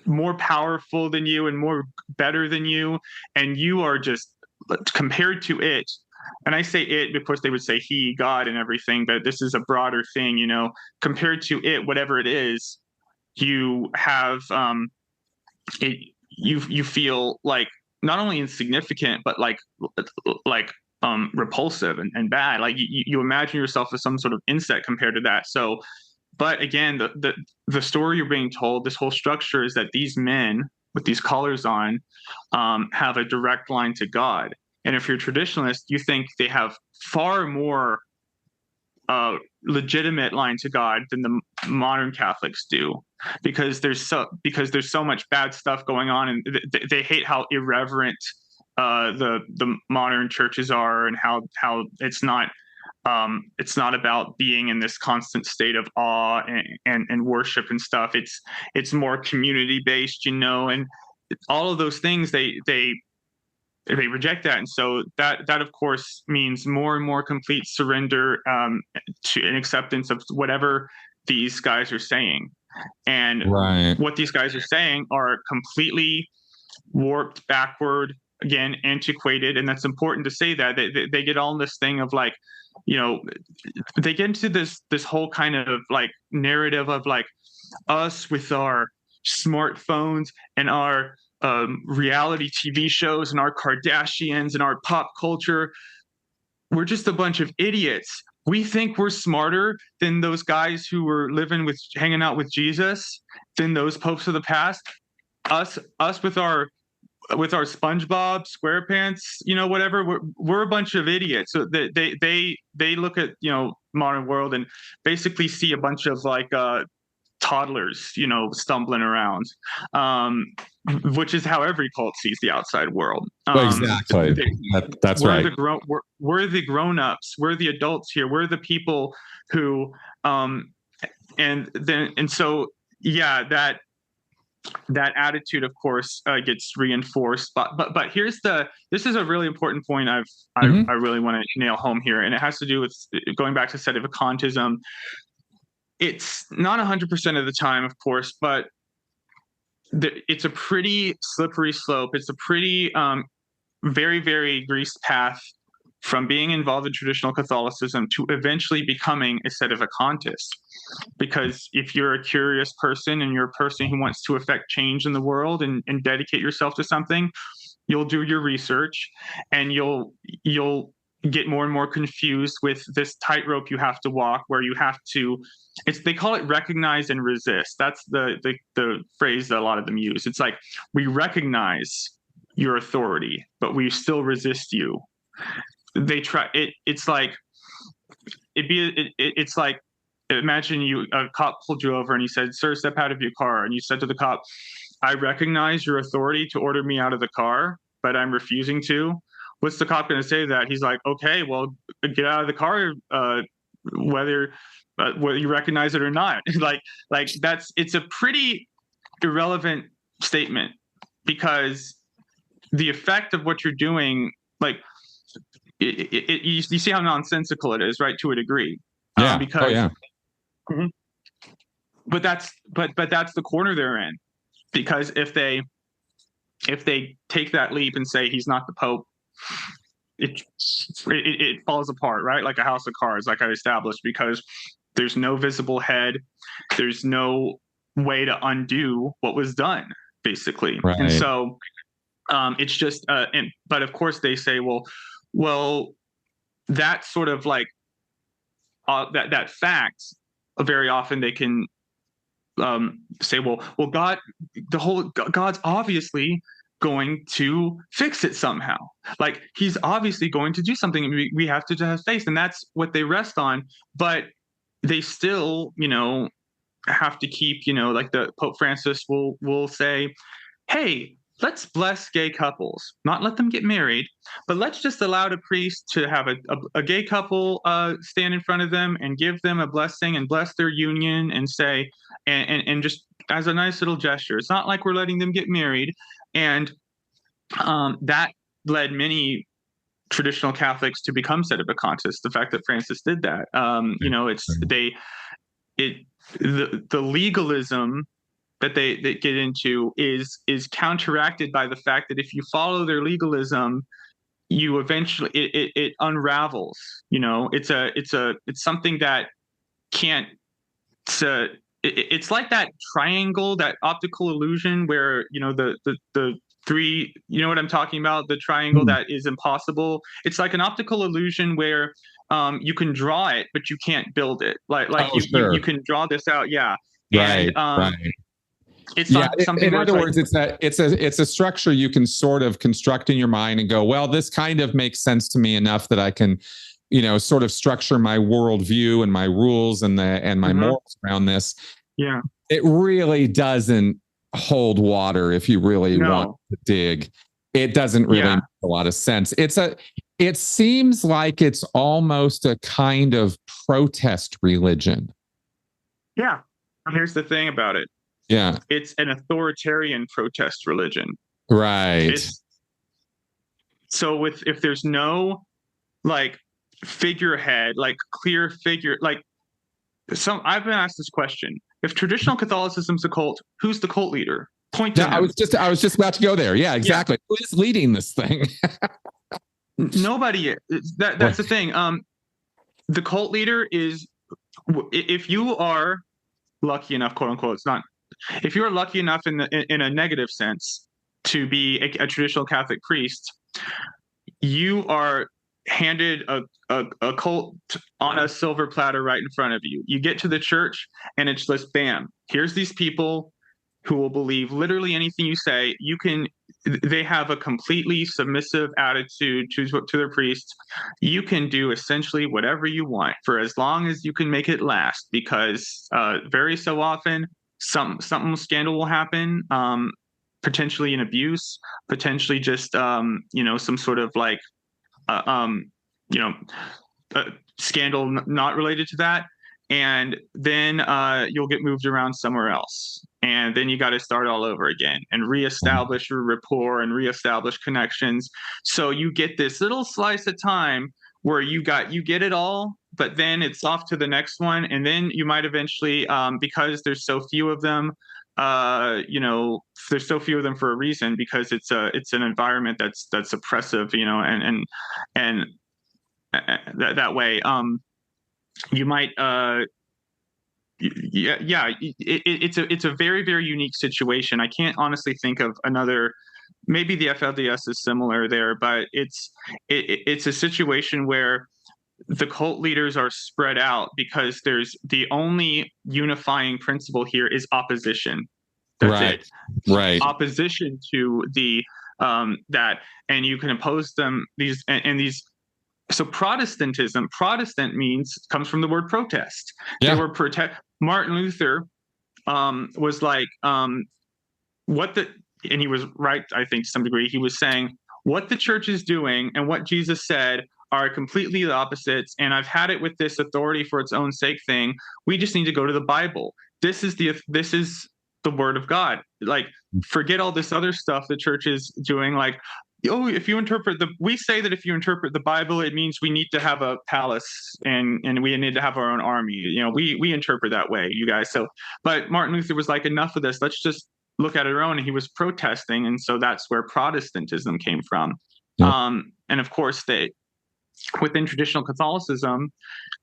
more powerful than you and more better than you, and you are just compared to it. And I say it because they would say he, God, and everything, but this is a broader thing, compared to it, whatever it is, you have you feel like not only insignificant, but like repulsive and bad. Like you imagine yourself as some sort of insect compared to that. So, but again, the story you're being told, this whole structure is that these men with these collars on have a direct line to God. And if you're a traditionalist, you think they have far more legitimate line to God than the modern Catholics do, because there's so much bad stuff going on, and they hate how irreverent the modern churches are, and how it's not about being in this constant state of awe and worship and stuff. It's more community based, and all of those things they reject that. And so that of course means more and more complete surrender to an acceptance of whatever these guys are saying. And what these guys are saying are completely warped, backward, again, antiquated. And that's important to say that they get all in this thing of like, they get into this whole kind of like narrative of like us with our smartphones and our reality TV shows and our Kardashians and our pop culture. We're just a bunch of idiots. We think we're smarter than those guys who were hanging out with Jesus, than those popes of the past. Us with our SpongeBob SquarePants, whatever. We're a bunch of idiots. So they look at modern world and basically see a bunch of like toddlers, stumbling around, which is how every cult sees the outside world. Exactly. That's right. We're the grown-ups. We're the adults here. We're the people who, so that attitude, of course, gets reinforced. But this is a really important point I really want to nail home here, and it has to do with going back to Sedevacantism. It's not 100% of the time, of course, but it's a pretty slippery slope. It's a pretty very, very greased path from being involved in traditional Catholicism to eventually becoming a Sedevacantist. Because if you're a curious person and you're a person who wants to affect change in the world and dedicate yourself to something, you'll do your research, and you'll get more and more confused with this tightrope you have to walk, where you have to, they call it recognize and resist. That's the phrase that a lot of them use. It's like, we recognize your authority, but we still resist you. They try it. It's like it's like, imagine a cop pulled you over and he said, "Sir, step out of your car." And you said to the cop, "I recognize your authority to order me out of the car, but I'm refusing to. What's the cop going to say to that? He's like, okay, well, get out of the car, whether you recognize it or not. like it's a pretty irrelevant statement, because the effect of what you're doing, like you see how nonsensical it is, right? To a degree. Yeah. Because, yeah. Mhm. But that's the corner they're in, because if they take that leap and say he's not the Pope, it falls apart, right? Like a house of cards, like I established, because there's no visible head, there's no way to undo what was done, basically. Right. And so it's just but of course they say, well, that sort of like that fact, very often they can say, well, God's obviously going to fix it somehow. Like he's obviously going to do something, and we have to have faith, and that's what they rest on. But they still, have to keep, like the Pope Francis will say, hey, let's bless gay couples, not let them get married, but let's just allow the priest to have a gay couple stand in front of them and give them a blessing and bless their union, and say, and just as a nice little gesture. It's not like we're letting them get married. And that led many traditional Catholics to become Sedevacantists. The fact that Francis did that, the legalism that they get into is counteracted by the fact that if you follow their legalism, you eventually it unravels. It's something that can't. It's like that triangle, that optical illusion where the three. You know what I'm talking about? The triangle that is impossible. It's like an optical illusion where you can draw it, but you can't build it. You can draw this out, yeah. Right. And right. it's not something. In other words, like, it's a structure you can sort of construct in your mind and go, well, this kind of makes sense to me enough that I can, sort of structure my worldview and my rules and my morals around this. Yeah, it really doesn't hold water if you really want to dig. It doesn't really make a lot of sense. It seems like it's almost a kind of protest religion. Yeah. Here's the thing about it. Yeah. It's an authoritarian protest religion. Right. So if there's no like figurehead, like clear figure, like I've been asked this question. If traditional Catholicism's a cult, who's the cult leader? Point to him. I was just about to go there. Yeah, exactly. Yeah. Who is leading this thing? Nobody is. That's the thing. The cult leader is, if you are lucky enough, quote unquote, it's not. If you are lucky enough in a negative sense to be a traditional Catholic priest, you are handed a cult on a silver platter right in front of you. You get to the church and it's just bam. Here's these people who will believe literally anything you say. They have a completely submissive attitude to their priests. You can do essentially whatever you want for as long as you can make it last, because very so often some scandal will happen, potentially an abuse, potentially just some sort of like scandal not related to that, and then you'll get moved around somewhere else, and then you got to start all over again and reestablish your rapport and reestablish connections. So you get this little slice of time where you get it all, but then it's off to the next one, and then you might eventually, because there's so few of them, there's so few of them for a reason, because it's an environment that's oppressive, and that way, you might, it's a very, very unique situation. I can't honestly think of another. Maybe the FLDS is similar there, but it's a situation where the cult leaders are spread out, because there's the only unifying principle here is opposition. That's it. Right. Opposition to the that, and you can oppose them. These. So Protestant comes from the word protest. Yeah. They were Martin Luther was like, and he was right, I think, to some degree. He was saying, what the church is doing and what Jesus said are completely the opposites. And I've had it with this authority for its own sake thing. We just need to go to the Bible. This is the word of God. Like, forget all this other stuff the church is doing. Like, oh, if you interpret we say that if you interpret the Bible, it means we need to have a palace and we need to have our own army. You know, we interpret that way, you guys. So, but Martin Luther was like, enough of this. Let's just look at our own. And he was protesting, and so that's where Protestantism came from. Yeah. And of course, within traditional Catholicism,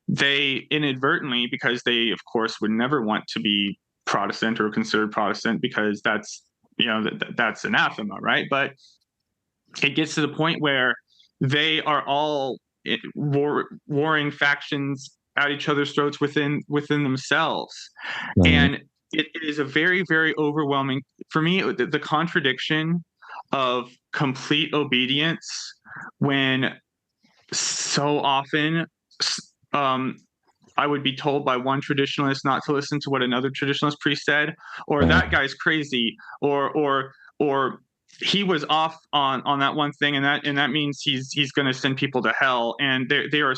they inadvertently, because they of course would never want to be Protestant or considered Protestant, because that's, you know, that's anathema, right? But it gets to the point where they are all warring factions at each other's throats within themselves. Right. And it is a very, very overwhelming, for me, the contradiction of complete obedience, when so often I would be told by one traditionalist not to listen to what another traditionalist priest said, or that guy's crazy, or he was off on that one thing, and that means he's going to send people to hell. And they're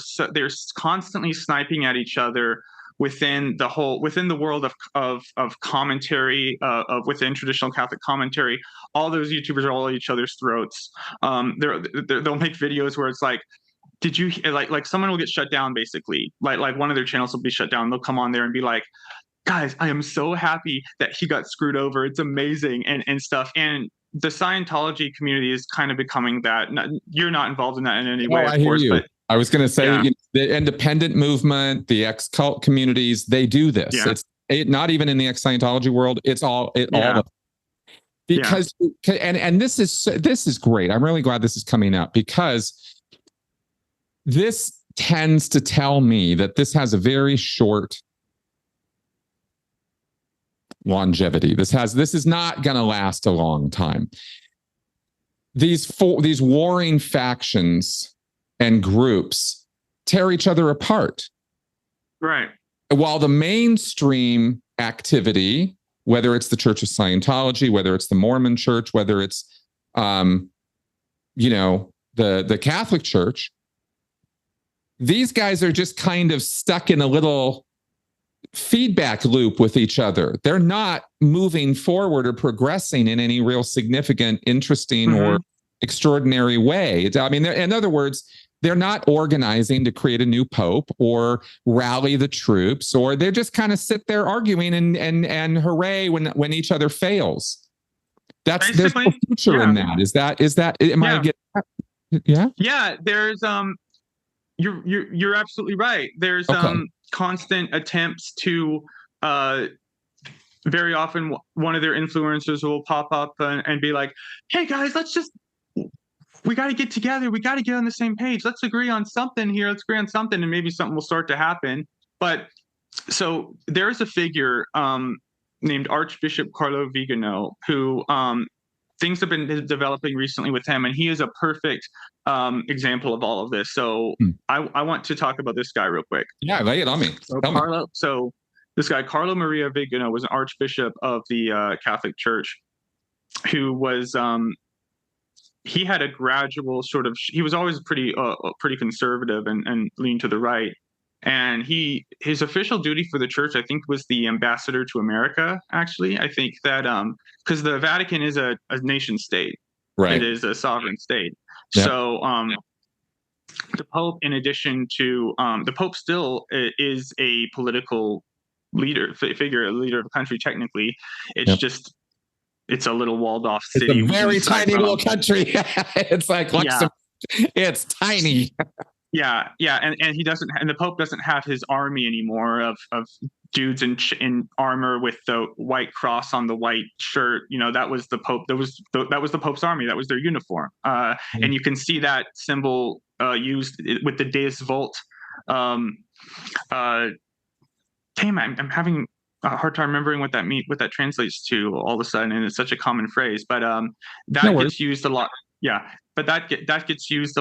constantly sniping at each other within the world of commentary, within traditional Catholic commentary. All those YouTubers are all at each other's throats. They'll make videos where it's like, did you like someone will get shut down, basically, like one of their channels will be shut down. They'll come on there and be like, guys, I am so happy that he got screwed over. It's amazing, and stuff. And the Scientology community is kind of becoming that. You're not involved in that in any way, of I hear course, you. but I was going to say, yeah. you know, the independent movement, the ex-cult communities, they do this. Yeah. It's not even in the ex-Scientology world. It's all because and this is great. I'm really glad this is coming up, because this tends to tell me that this has a very short longevity. This is not going to last a long time. These warring factions and groups tear each other apart. Right. While the mainstream activity, whether it's the Church of Scientology, whether it's the Mormon Church, whether it's the Catholic Church, these guys are just kind of stuck in a little feedback loop with each other. They're not moving forward or progressing in any real significant, interesting, or extraordinary way. I mean, in other words, they're not organizing to create a new pope or rally the troops, or they just kind of sit there arguing and hooray when each other fails. There's no future in that. Is that am I getting that? Yeah? Yeah, there's you're absolutely right. There's constant attempts to very often one of their influencers will pop up and be like, hey guys, we got to get together. We got to get on the same page. Let's agree on something here. Let's agree on something, and maybe something will start to happen. But so there's a figure named Archbishop Carlo Vigano, who things have been developing recently with him, and he is a perfect example of all of this. So I want to talk about this guy real quick. Yeah, lay it on me. So this guy, Carlo Maria Vigano, was an archbishop of the Catholic Church, who was he had a gradual sort of, he was always pretty conservative and leaned to the right. And his official duty for the church, I think, was the ambassador to America. Actually, I think that because the Vatican is a nation state, right? It is a sovereign state. Yep. So the Pope, in addition to the Pope, still is a political figure, a leader of a country. Technically, it's just it's a little walled off city. It's a very tiny little country. It's like Luxembourg. It's tiny. Yeah, and he doesn't, and the Pope doesn't have his army anymore of dudes in armor with the white cross on the white shirt. You know, that was the Pope. That was the Pope's army. That was their uniform. And you can see that symbol used with the Deus Vult. I'm having a hard time remembering what that translates to all of a sudden, and it's such a common phrase. But that gets used a lot. Yeah, but that gets used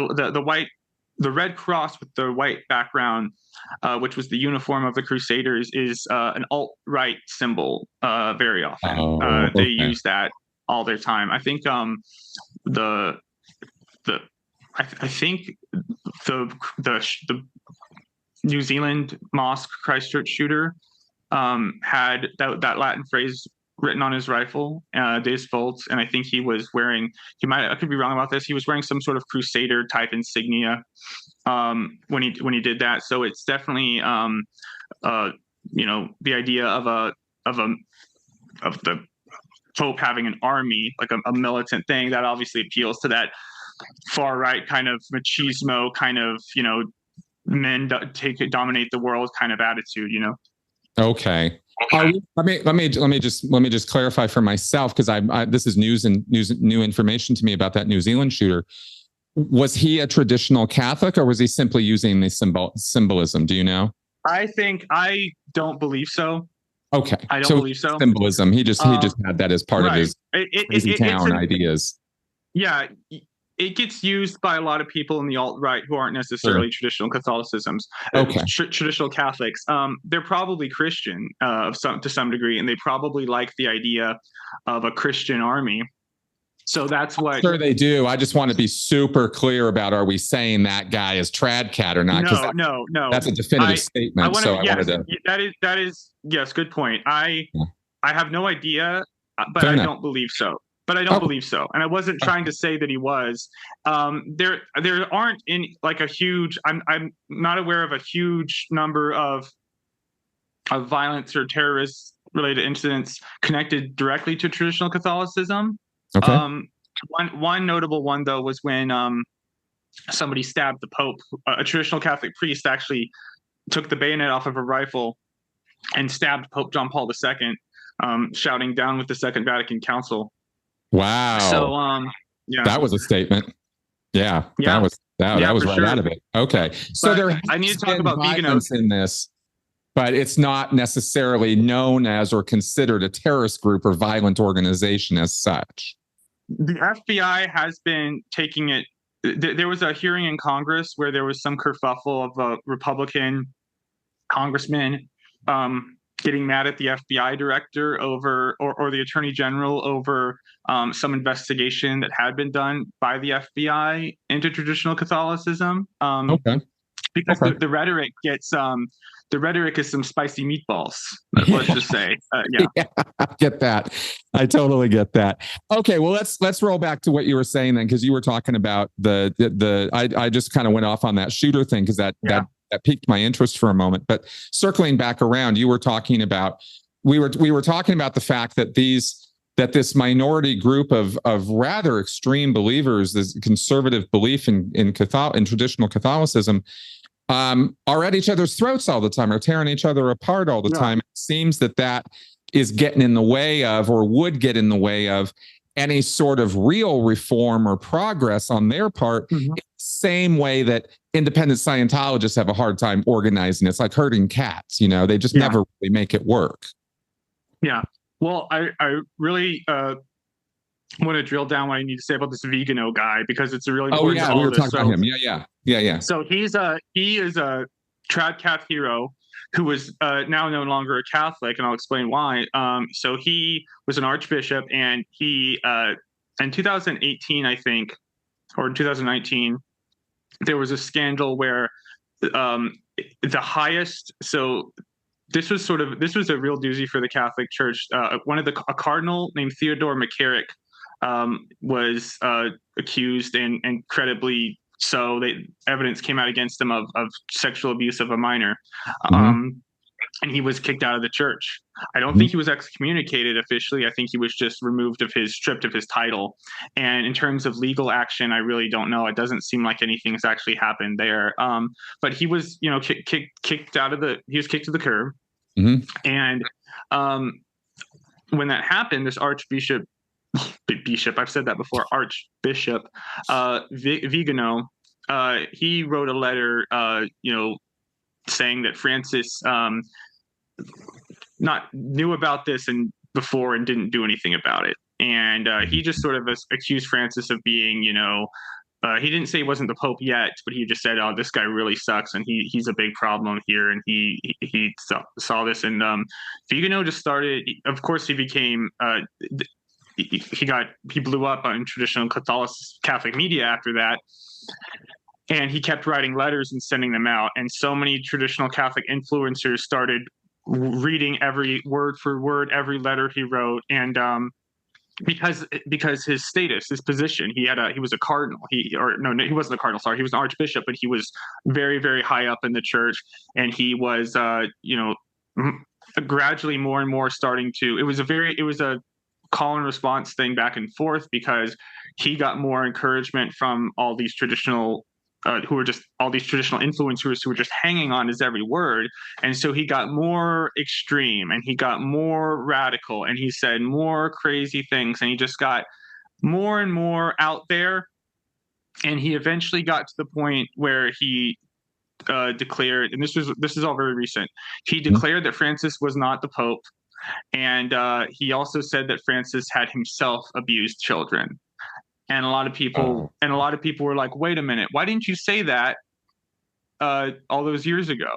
the red cross with the white background, which was the uniform of the Crusaders, is an alt-right symbol very often. They use that all their time. I think the I think the New Zealand mosque Christchurch shooter had that Latin phrase written on his rifle, Deus Vult, and I think he was wearing. I could be wrong about this. He was wearing some sort of Crusader type insignia when he did that. So it's definitely the idea of the Pope having an army, like a militant thing, that obviously appeals to that far right kind of machismo, kind of men dominate the world kind of attitude. Okay. Let me just clarify for myself, because this is new information to me about that New Zealand shooter. Was he a traditional Catholic, or was he simply using the symbolism? Do you know? I don't believe so. Okay. I don't believe so. Symbolism. He just had that as part of his crazy town ideas. Yeah. It gets used by a lot of people in the alt-right who aren't necessarily traditional Catholicisms, traditional Catholics. They're probably Christian to some degree, and they probably like the idea of a Christian army. So that's what. Sure, they do. I just want to be super clear about: are we saying that guy is trad cat or not? No. That's a definitive statement. That is yes, good point. I have no idea, but I don't believe so. Believe so, and I wasn't trying to say that he was. There aren't any like a huge. I'm not aware of a huge number of violence or terrorist related incidents connected directly to traditional Catholicism. Okay. One notable one though was when somebody stabbed the Pope. A traditional Catholic priest actually took the bayonet off of a rifle and stabbed Pope John Paul II, shouting "Down with the Second Vatican Council." Wow. So that was a statement. Yeah. That was right out of it. Okay. So I need to talk about violence in this, but it's not necessarily known as or considered a terrorist group or violent organization as such. The FBI has been taking it. There was a hearing in Congress where there was some kerfuffle of a Republican congressman getting mad at the FBI director over, or the attorney general over some investigation that had been done by the FBI into traditional Catholicism. Because the rhetoric gets the rhetoric is some spicy meatballs. Let's just say, yeah, I get that. I totally get that. Okay, well let's roll back to what you were saying then, because you were talking about I just kind of went off on that shooter thing because that piqued my interest for a moment. But circling back around, you were talking about we were talking about the fact that this minority group of rather extreme believers, this conservative belief in traditional Catholicism, are at each other's throats all the time, are tearing each other apart all the time. It seems that is getting in the way of, or would get in the way of, any sort of real reform or progress on their part. In the same way that independent Scientologists have a hard time organizing. It's like herding cats, they just never really make it work. Yeah. Well, I really want to drill down what I need to say about this Vigano guy, because it's a really important. We were talking about him. Yeah. So he is a trad cat hero who was now no longer a Catholic, and I'll explain why. So he was an archbishop, and he in 2018, I think, or 2019, there was a scandal where the highest. So this was a real doozy for the Catholic Church. A cardinal named Theodore McCarrick was accused, and credibly so. Evidence came out against him of sexual abuse of a minor, and he was kicked out of the church. I don't think he was excommunicated officially. I think he was just stripped of his title. And in terms of legal action, I really don't know. It doesn't seem like anything's actually happened there. But he was, kicked out of he was kicked to the curb. And when that happened, this Archbishop, I've said that before, Archbishop Vigano, he wrote a letter, saying that Francis not knew about this before and didn't do anything about it. And he just sort of accused Francis of being, he didn't say he wasn't the Pope yet, but he just said, "Oh, this guy really sucks, and he's a big problem here." And he saw this, and Vigano just started. Of course, he became he blew up on traditional Catholic media after that. And he kept writing letters and sending them out. And so many traditional Catholic influencers started reading every word for word, every letter he wrote. And because his status, his position, he was a cardinal. He wasn't a cardinal. Sorry, he was an archbishop, but he was very, very high up in the church. And he was, gradually more and more starting to. It was a call and response thing back and forth, because he got more encouragement from all these traditional influencers who were just hanging on his every word. And so he got more extreme, and he got more radical, and he said more crazy things, and he just got more and more out there. And he eventually got to the point where he declared, and this is all very recent, he declared that Francis was not the Pope. And he also said that Francis had himself abused children. And a lot of people were like, wait a minute, why didn't you say that all those years ago?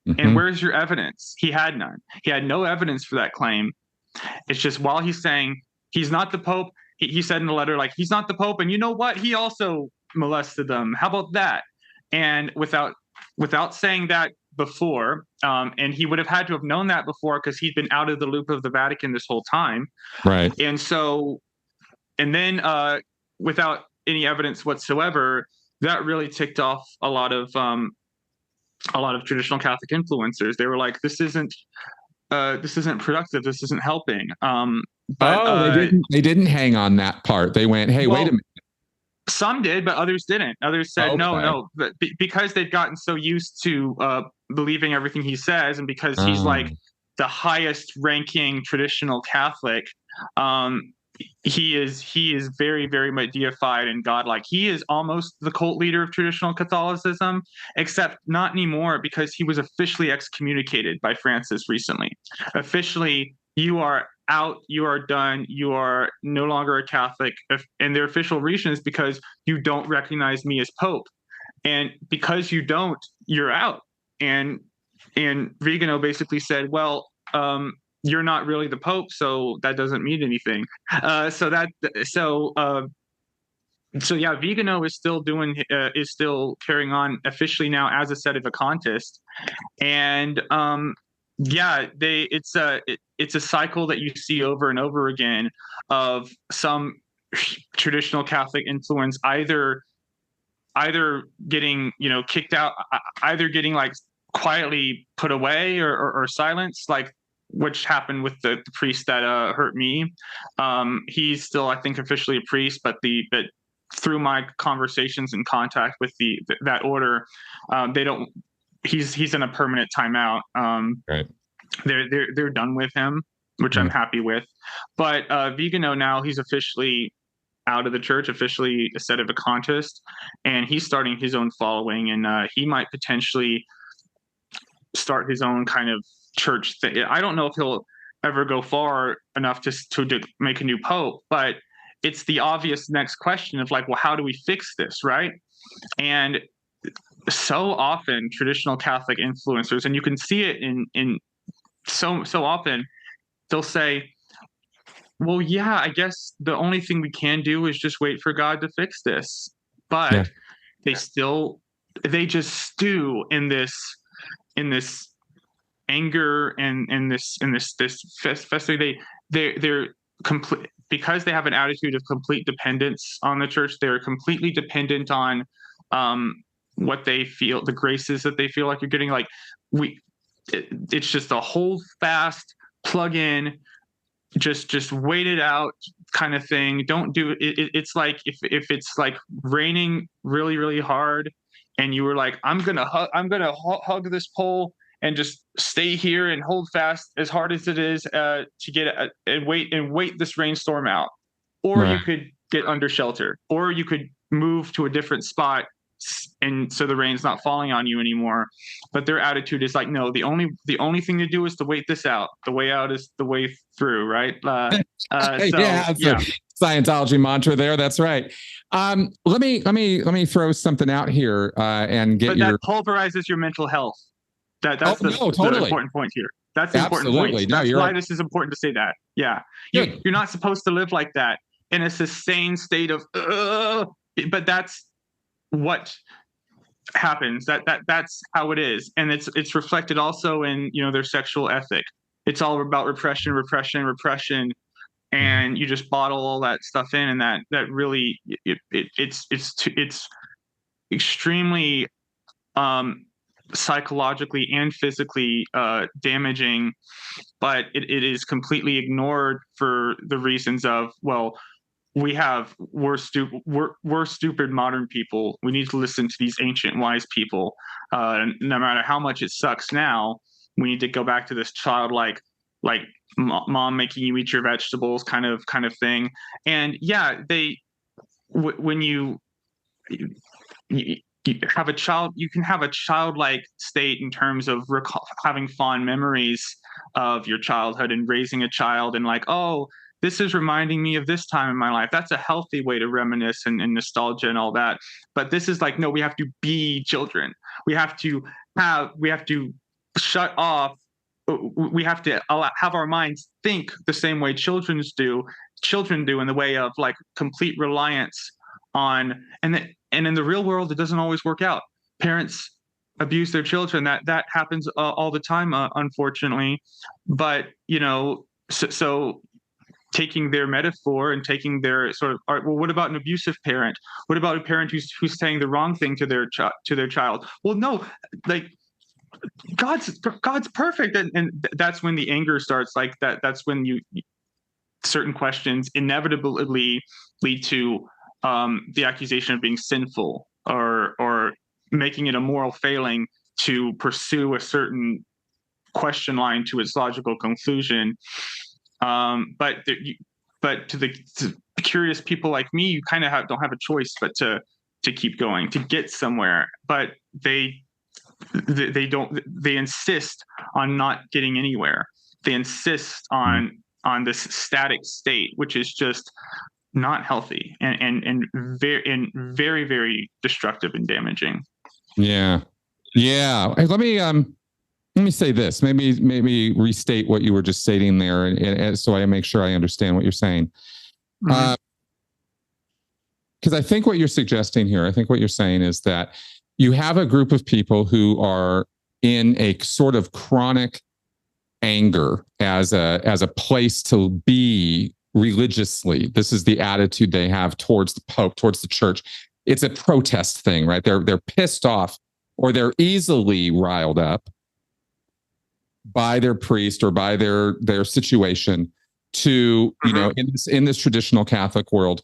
Mm-hmm. And where's your evidence? He had none. He had no evidence for that claim. It's just, while he's saying he's not the Pope, he said in the letter, like, he's not the Pope, and you know what? He also molested them. How about that? And without saying that before, and he would have had to have known that before, because he'd been out of the loop of the Vatican this whole time. Right. And so, and then without any evidence whatsoever, that really ticked off a lot of traditional Catholic influencers. They were like, this isn't productive. This isn't helping. They didn't hang on that part. They went, hey, wait a minute. Some did, but others didn't. Others said, no, because they've gotten so used to believing everything he says, and because he's like the highest ranking traditional Catholic, he is very, very much deified and godlike. He is almost the cult leader of traditional Catholicism, except not anymore, because he was officially excommunicated by Francis recently. Officially, you are out, you are done, you are no longer a Catholic. And their official reason is because you don't recognize me as Pope. And because you don't, you're out. And Vigano basically said, well, you're not really the Pope, so that doesn't mean anything. Vigano is still carrying on officially now as a Sedevacantist, and it's a cycle that you see over and over again of some traditional Catholic influence either getting kicked out, either getting like quietly put away or silenced, like which happened with the priest that hurt me. He's still, I think, officially a priest, but through my conversations and contact with that order, they don't. He's in a permanent timeout. Right. They're done with him, which I'm happy with. But Vigano now, he's officially out of the church, officially a Sedevacantist, and he's starting his own following, and he might potentially start his own kind of church thing. I don't know if he'll ever go far enough to make a new pope, but it's the obvious next question of like, well, how do we fix this, right? And so often traditional Catholic influencers, and you can see it in so often, they'll say, well, yeah, I guess the only thing we can do is just wait for God to fix this. But they just stew in this anger and in this festival. They're complete, because they have an attitude of complete dependence on the church. They're completely dependent on what they feel, the graces that they feel like you're getting. Like it's just a hold fast, plug in, just wait it out kind of thing. Don't do it. It's like if it's like raining really, really hard, and you were like, I'm gonna hug this pole and just stay here and hold fast as hard as it is to get and wait this rainstorm out. Or you could get under shelter, or you could move to a different spot, and so the rain's not falling on you anymore. But their attitude is like, no, the only thing to do is to wait this out. The way out is the way through, right? Scientology mantra there. That's right. Let me throw something out here and get that pulverizes your mental health. That's the important point here. That's the important point. Absolutely. No, That's you're why this is important to say that. Yeah. good. You're not supposed to live like that in a sustained state of, but that's what happens. That's how it is. And it's reflected also in, their sexual ethic. It's all about repression, repression, repression. And you just bottle all that stuff in, and that really, it's extremely psychologically and physically damaging, but it is completely ignored for the reasons of, well, we're stupid modern people. We need to listen to these ancient wise people. No matter how much it sucks now, we need to go back to this childlike, like mom making you eat your vegetables kind of thing. And yeah, when you have a child, you can have a childlike state in terms of having fond memories of your childhood and raising a child, and like, oh, this is reminding me of this time in my life. That's a healthy way to reminisce and nostalgia and all that. But this is like, no, we have to be children. We have to shut off. We have to have our minds think the same way children do in the way of like complete reliance on, and in the real world, it doesn't always work out. Parents abuse their children. That happens all the time, unfortunately. But so taking their metaphor and taking their sort of art, well, what about an abusive parent? What about a parent who's saying the wrong thing to their child? Well, no, like God's perfect, and that's when the anger starts. Like that's when certain questions inevitably lead to the accusation of being sinful, or making it a moral failing to pursue a certain question line to its logical conclusion. But to curious people like me, you kind of don't have a choice but to keep going, to get somewhere. But they insist on not getting anywhere. They insist on this static state, which is just not healthy and very, very destructive and damaging. Yeah. Hey, let me say this. Maybe restate what you were just stating there, and so I make sure I understand what you're saying. Because I think what you're suggesting here, I think what you're saying is that you have a group of people who are in a sort of chronic anger as a place to be religiously. This is the attitude they have towards the Pope, towards the church. It's a protest thing, right? They're pissed off, or they're easily riled up by their priest or by their situation to, in this traditional Catholic world,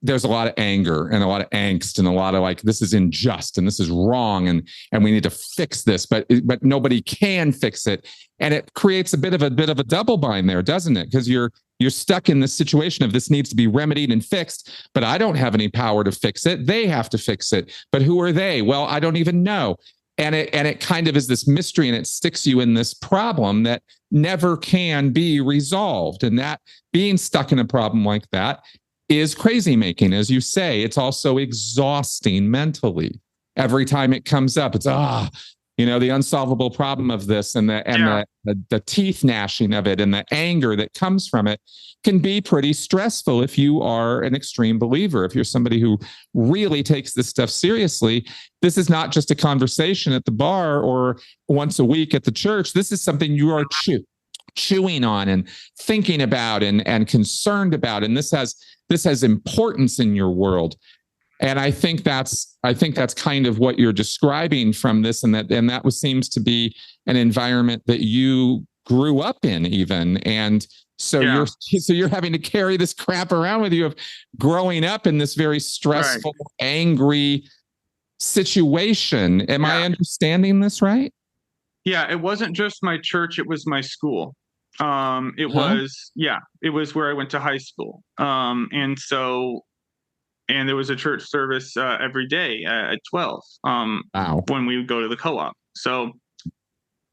there's a lot of anger and a lot of angst and a lot of like, this is unjust and this is wrong, and we need to fix this, but nobody can fix it. And it creates a bit of a double bind there, doesn't it? Because you're stuck in this situation of this needs to be remedied and fixed, but I don't have any power to fix it. They have to fix it. But who are they? Well, I don't even know. And it kind of is this mystery, and it sticks you in this problem that never can be resolved. And that being stuck in a problem like that is crazy making. As you say, it's also exhausting mentally. Every time it comes up, it's the unsolvable problem of this, and the teeth gnashing of it, and the anger that comes from it can be pretty stressful if you are an extreme believer. If you're somebody who really takes this stuff seriously, this is not just a conversation at the bar or once a week at the church. This is something you are chewing on and thinking about and concerned about, and this has importance in your world. And I think that's kind of what you're describing from this, and that seems to be an environment that you grew up in even. And so you're having to carry this crap around with you of growing up in this very stressful, angry situation. Am I understanding this right? Yeah, it wasn't just my church, it was my school. It was where I went to high school. And there was a church service every day at 12 when we would go to the co-op. So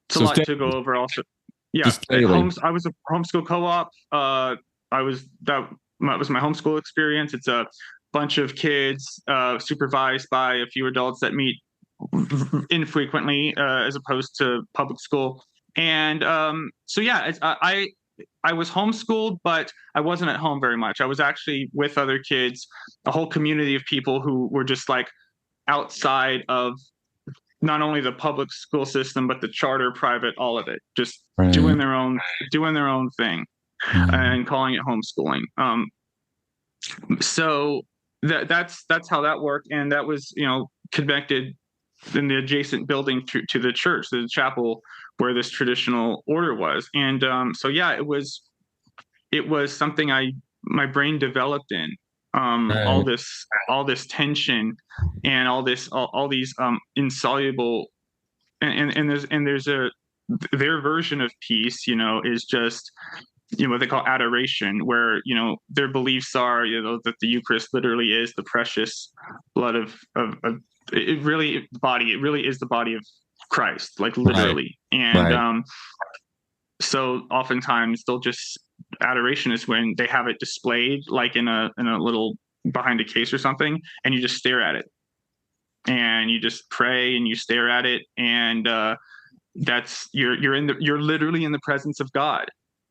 it's a lot to go over also. Yeah, I was a homeschool co-op. That was my homeschool experience. It's a bunch of kids supervised by a few adults that meet infrequently as opposed to public school. And so yeah, I was homeschooled, but I wasn't at home very much. I was actually with other kids, a whole community of people who were just like outside of not only the public school system, but the charter, private, all of it, just Right. doing their own thing Mm. and calling it homeschooling. So that's how that worked, and that was connected in the adjacent building to the church, the chapel where this traditional order was, and so yeah, it was something my brain developed in, Right. all this tension and all these insoluble, and there's a their version of peace, is just what they call adoration, where their beliefs are that the Eucharist literally is the precious blood of it really body. It really is the body of Christ, like Right. literally. And Right. so oftentimes they'll just adoration is when they have it displayed like in a little behind a case or something, and you just stare at it and you just pray and you stare at it, and that's you're literally in the presence of God.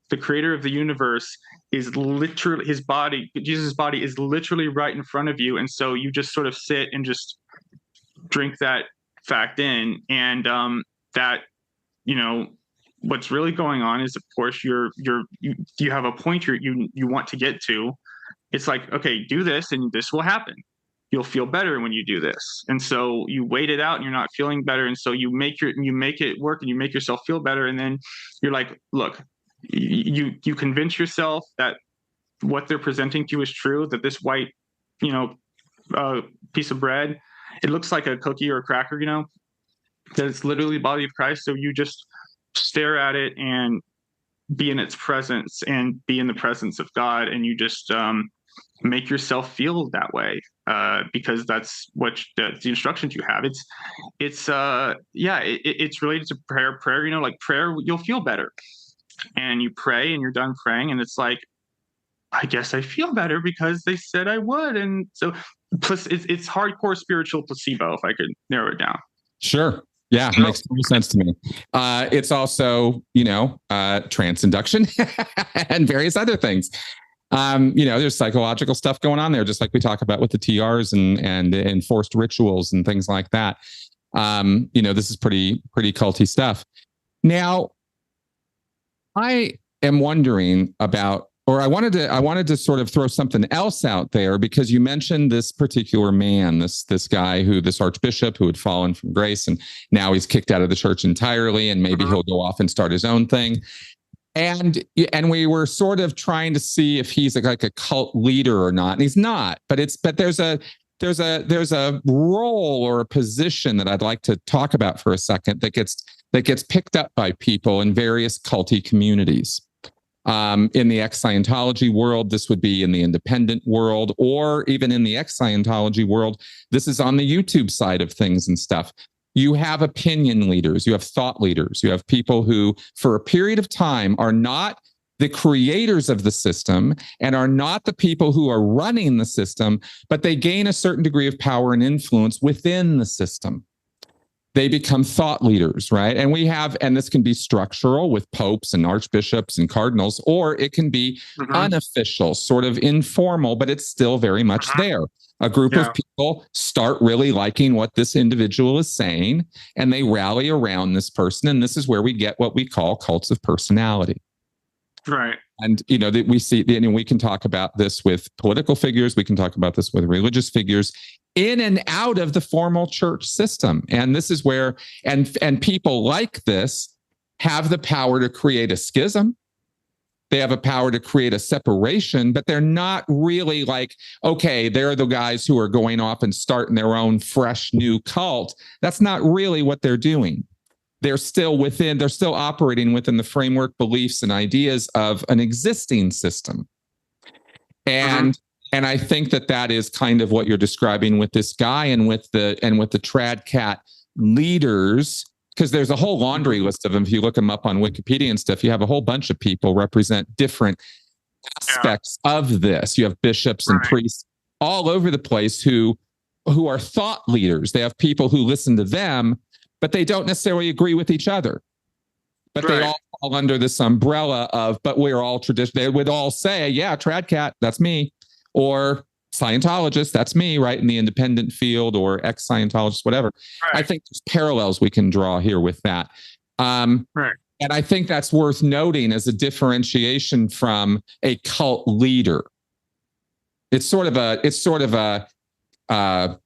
The creator of the universe is literally his body. Jesus' body is literally right in front of you, and so you just sort of sit and just drink that fact in, and that you know what's really going on is, of course, you have a point you want to get to. It's like, okay, do this and this will happen. You'll feel better when you do this. And so you wait it out and you're not feeling better. And so you make it work and you make yourself feel better. And then you're like, look, you convince yourself that what they're presenting to you is true, that this white, you know, piece of bread, it looks like a cookie or a cracker, that it's literally the body of Christ. So you just stare at it and be in its presence and be in the presence of God. And you just, make yourself feel that way, because that's what the instructions you have. It's related to prayer, like prayer, you'll feel better, and you pray and you're done praying and it's like, I guess I feel better because they said I would. And so plus it's hardcore spiritual placebo, if I could narrow it down. Sure. Yeah, makes total sense to me. It's also, trance induction and various other things. There's psychological stuff going on there, just like we talk about with the TRs and enforced rituals and things like that. This is pretty culty stuff. Now, I am wondering about, or I wanted to sort of throw something else out there, because you mentioned this particular man, this guy this archbishop who had fallen from grace, and now he's kicked out of the church entirely, and maybe he'll go off and start his own thing. And we were sort of trying to see if he's like a cult leader or not, and he's not. But there's a role or a position that I'd like to talk about for a second that gets picked up by people in various culty communities. In the ex-Scientology world, this would be in the independent world, or even in the ex-Scientology world, this is on the YouTube side of things and stuff. You have opinion leaders, you have thought leaders, you have people who, for a period of time, are not the creators of the system and are not the people who are running the system, but they gain a certain degree of power and influence within the system. They become thought leaders, right? And this can be structural with popes and archbishops and cardinals, or it can be unofficial, sort of informal, but it's still very much there. A group of people start really liking what this individual is saying, and they rally around this person. And this is where we get what we call cults of personality. Right. And, that we see, we can talk about this with political figures. We can talk about this with religious figures in and out of the formal church system. And this is where, and people like this have the power to create a schism. They have a power to create a separation, but they're not really like, okay, they're the guys who are going off and starting their own fresh new cult. That's not really what they're doing. They're still operating within the framework, beliefs, and ideas of an existing system. And I think that is kind of what you're describing with this guy and with the trad cat leaders, because there's a whole laundry list of them. If you look them up on Wikipedia and stuff, you have a whole bunch of people represent different aspects of this. You have bishops and priests all over the place who are thought leaders. They have people who listen to them, but they don't necessarily agree with each other. but they all fall under this umbrella of, but we're all traditional. They would all say, yeah, Tradcat, that's me. Or Scientologist, that's me, right? In the independent field, or ex-Scientologist, whatever. Right. I think there's parallels we can draw here with that. Right. And I think that's worth noting as a differentiation from a cult leader. It's sort of a I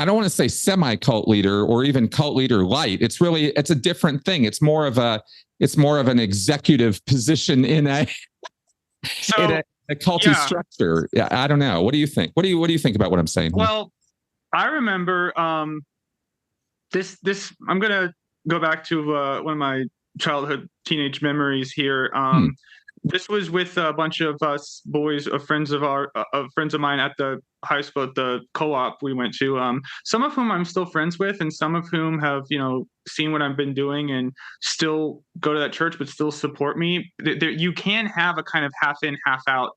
don't want to say semi-cult leader or even cult leader light. It's a different thing. It's more of an executive position in a culty structure. Yeah, I don't know. What do you think? What do you think about what I'm saying? Well, I remember this. I'm gonna go back to one of my childhood teenage memories here. This was with a bunch of us boys, friends of mine at the high school, at the co-op we went to. Some of whom I'm still friends with, and some of whom have, seen what I've been doing and still go to that church, but still support me. You can have a kind of half in, half out.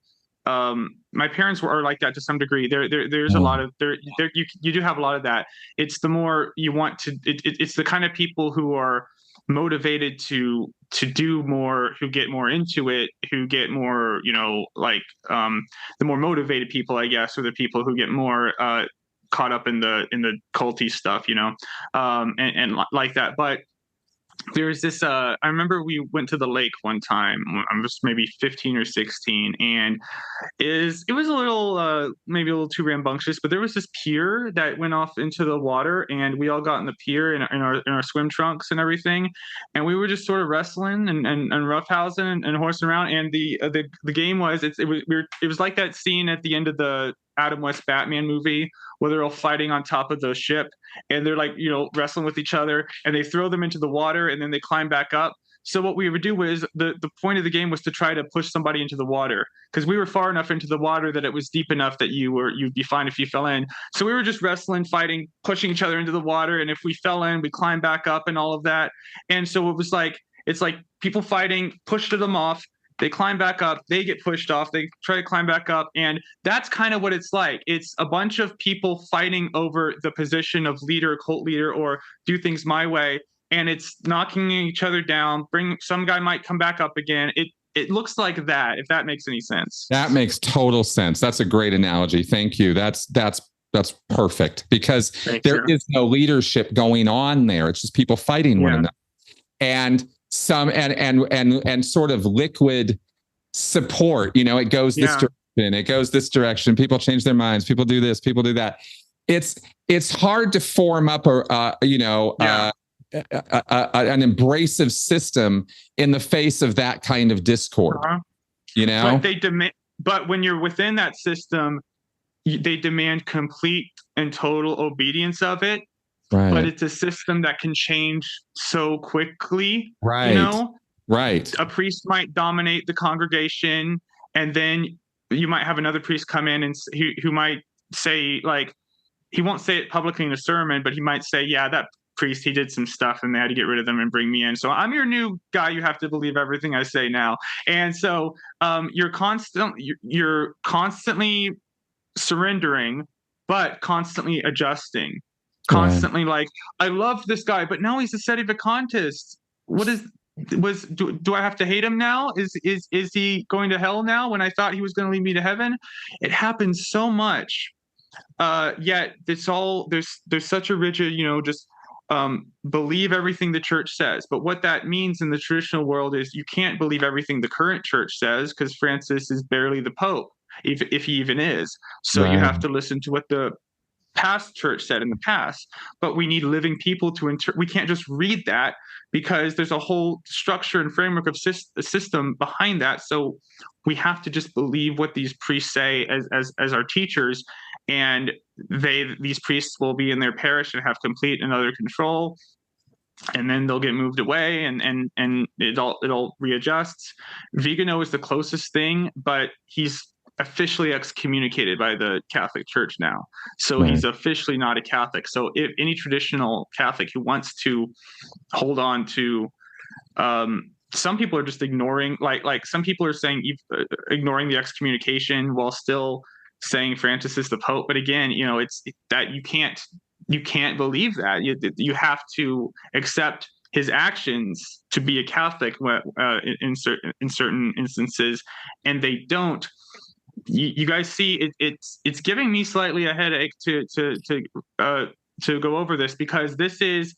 My parents are like that to some degree. There's a lot of you do have a lot of that. It's the more you want to. It's the kind of people who are motivated to do more, who get more into it, who get more, the more motivated people, I guess, are the people who get more caught up in the culty stuff, and like that. But there's this I remember we went to the lake one time. I was maybe 15 or 16, and it was a little maybe a little too rambunctious, but there was this pier that went off into the water, and we all got in the pier in our swim trunks and everything, and we were just sort of wrestling and roughhousing and horsing around. And the game was it was like that scene at the end of the Adam West Batman movie where they're all fighting on top of the ship, and they're like, wrestling with each other, and they throw them into the water and then they climb back up. So what we would do was the point of the game was to try to push somebody into the water, because we were far enough into the water that it was deep enough that you'd be fine if you fell in. So we were just wrestling, fighting, pushing each other into the water, and if we fell in, we climbed back up and all of that. And so it's like people fighting, pushed them off. They climb back up, they get pushed off, they try to climb back up. And that's kind of what it's like. It's a bunch of people fighting over the position of leader, cult leader, or do things my way. And it's knocking each other down. Some guy might come back up again. It looks like that, if that makes any sense. That makes total sense. That's a great analogy. Thank you. That's perfect, because there is no leadership going on there. It's just people fighting one another. And and sort of liquid support, it goes this direction, it goes this direction. People change their minds. People do this, people do that. It's hard to form up an embracive system in the face of that kind of discord. But when you're within that system, they demand complete and total obedience of it. Right. But it's a system that can change so quickly. Right. Right. A priest might dominate the congregation, and then you might have another priest come in and who might say, like, he won't say it publicly in a sermon, but he might say, yeah, that priest, he did some stuff and they had to get rid of them and bring me in. So I'm your new guy. You have to believe everything I say now. And so you're constantly surrendering, but constantly adjusting. Constantly like, I love this guy, but now he's a Sedevacantist. Do I have to hate him now? Is he going to hell now when I thought he was going to lead me to heaven? It happens so much. Yet it's all there's such a rigid, just believe everything the church says. But what that means in the traditional world is you can't believe everything the current church says, because Francis is barely the Pope, if he even is. So you have to listen to what the past church said in the past. But we need living people to we can't just read that, because there's a whole structure and framework of system behind that. So we have to just believe what these priests say as our teachers, and these priests will be in their parish and have complete and utter control, and then they'll get moved away, and it all readjusts. Vigano is the closest thing, but he's officially excommunicated by the Catholic Church now. So he's officially not a Catholic. So if any traditional Catholic who wants to hold on to, some people are just ignoring, like some people are saying ignoring the excommunication while still saying Francis is the Pope. But again, it's that you can't believe that. You have to accept his actions to be a Catholic in certain instances, and they don't. You guys see, it's giving me slightly a headache to go over this, because this is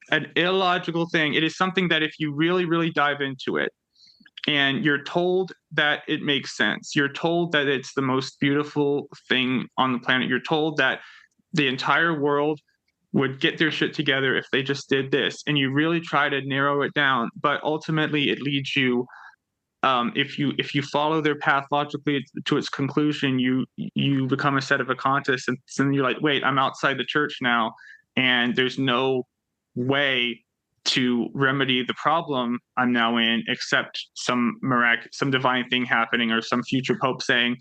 an illogical thing. It is something that if you really, really dive into it, and you're told that it makes sense, you're told that it's the most beautiful thing on the planet, you're told that the entire world would get their shit together if they just did this, and you really try to narrow it down, but ultimately it leads you, if you follow their path logically to its conclusion, you become a Sedevacantist, and then you're like, wait, I'm outside the church now, and there's no way to remedy the problem I'm now in, except some divine thing happening, or some future pope saying.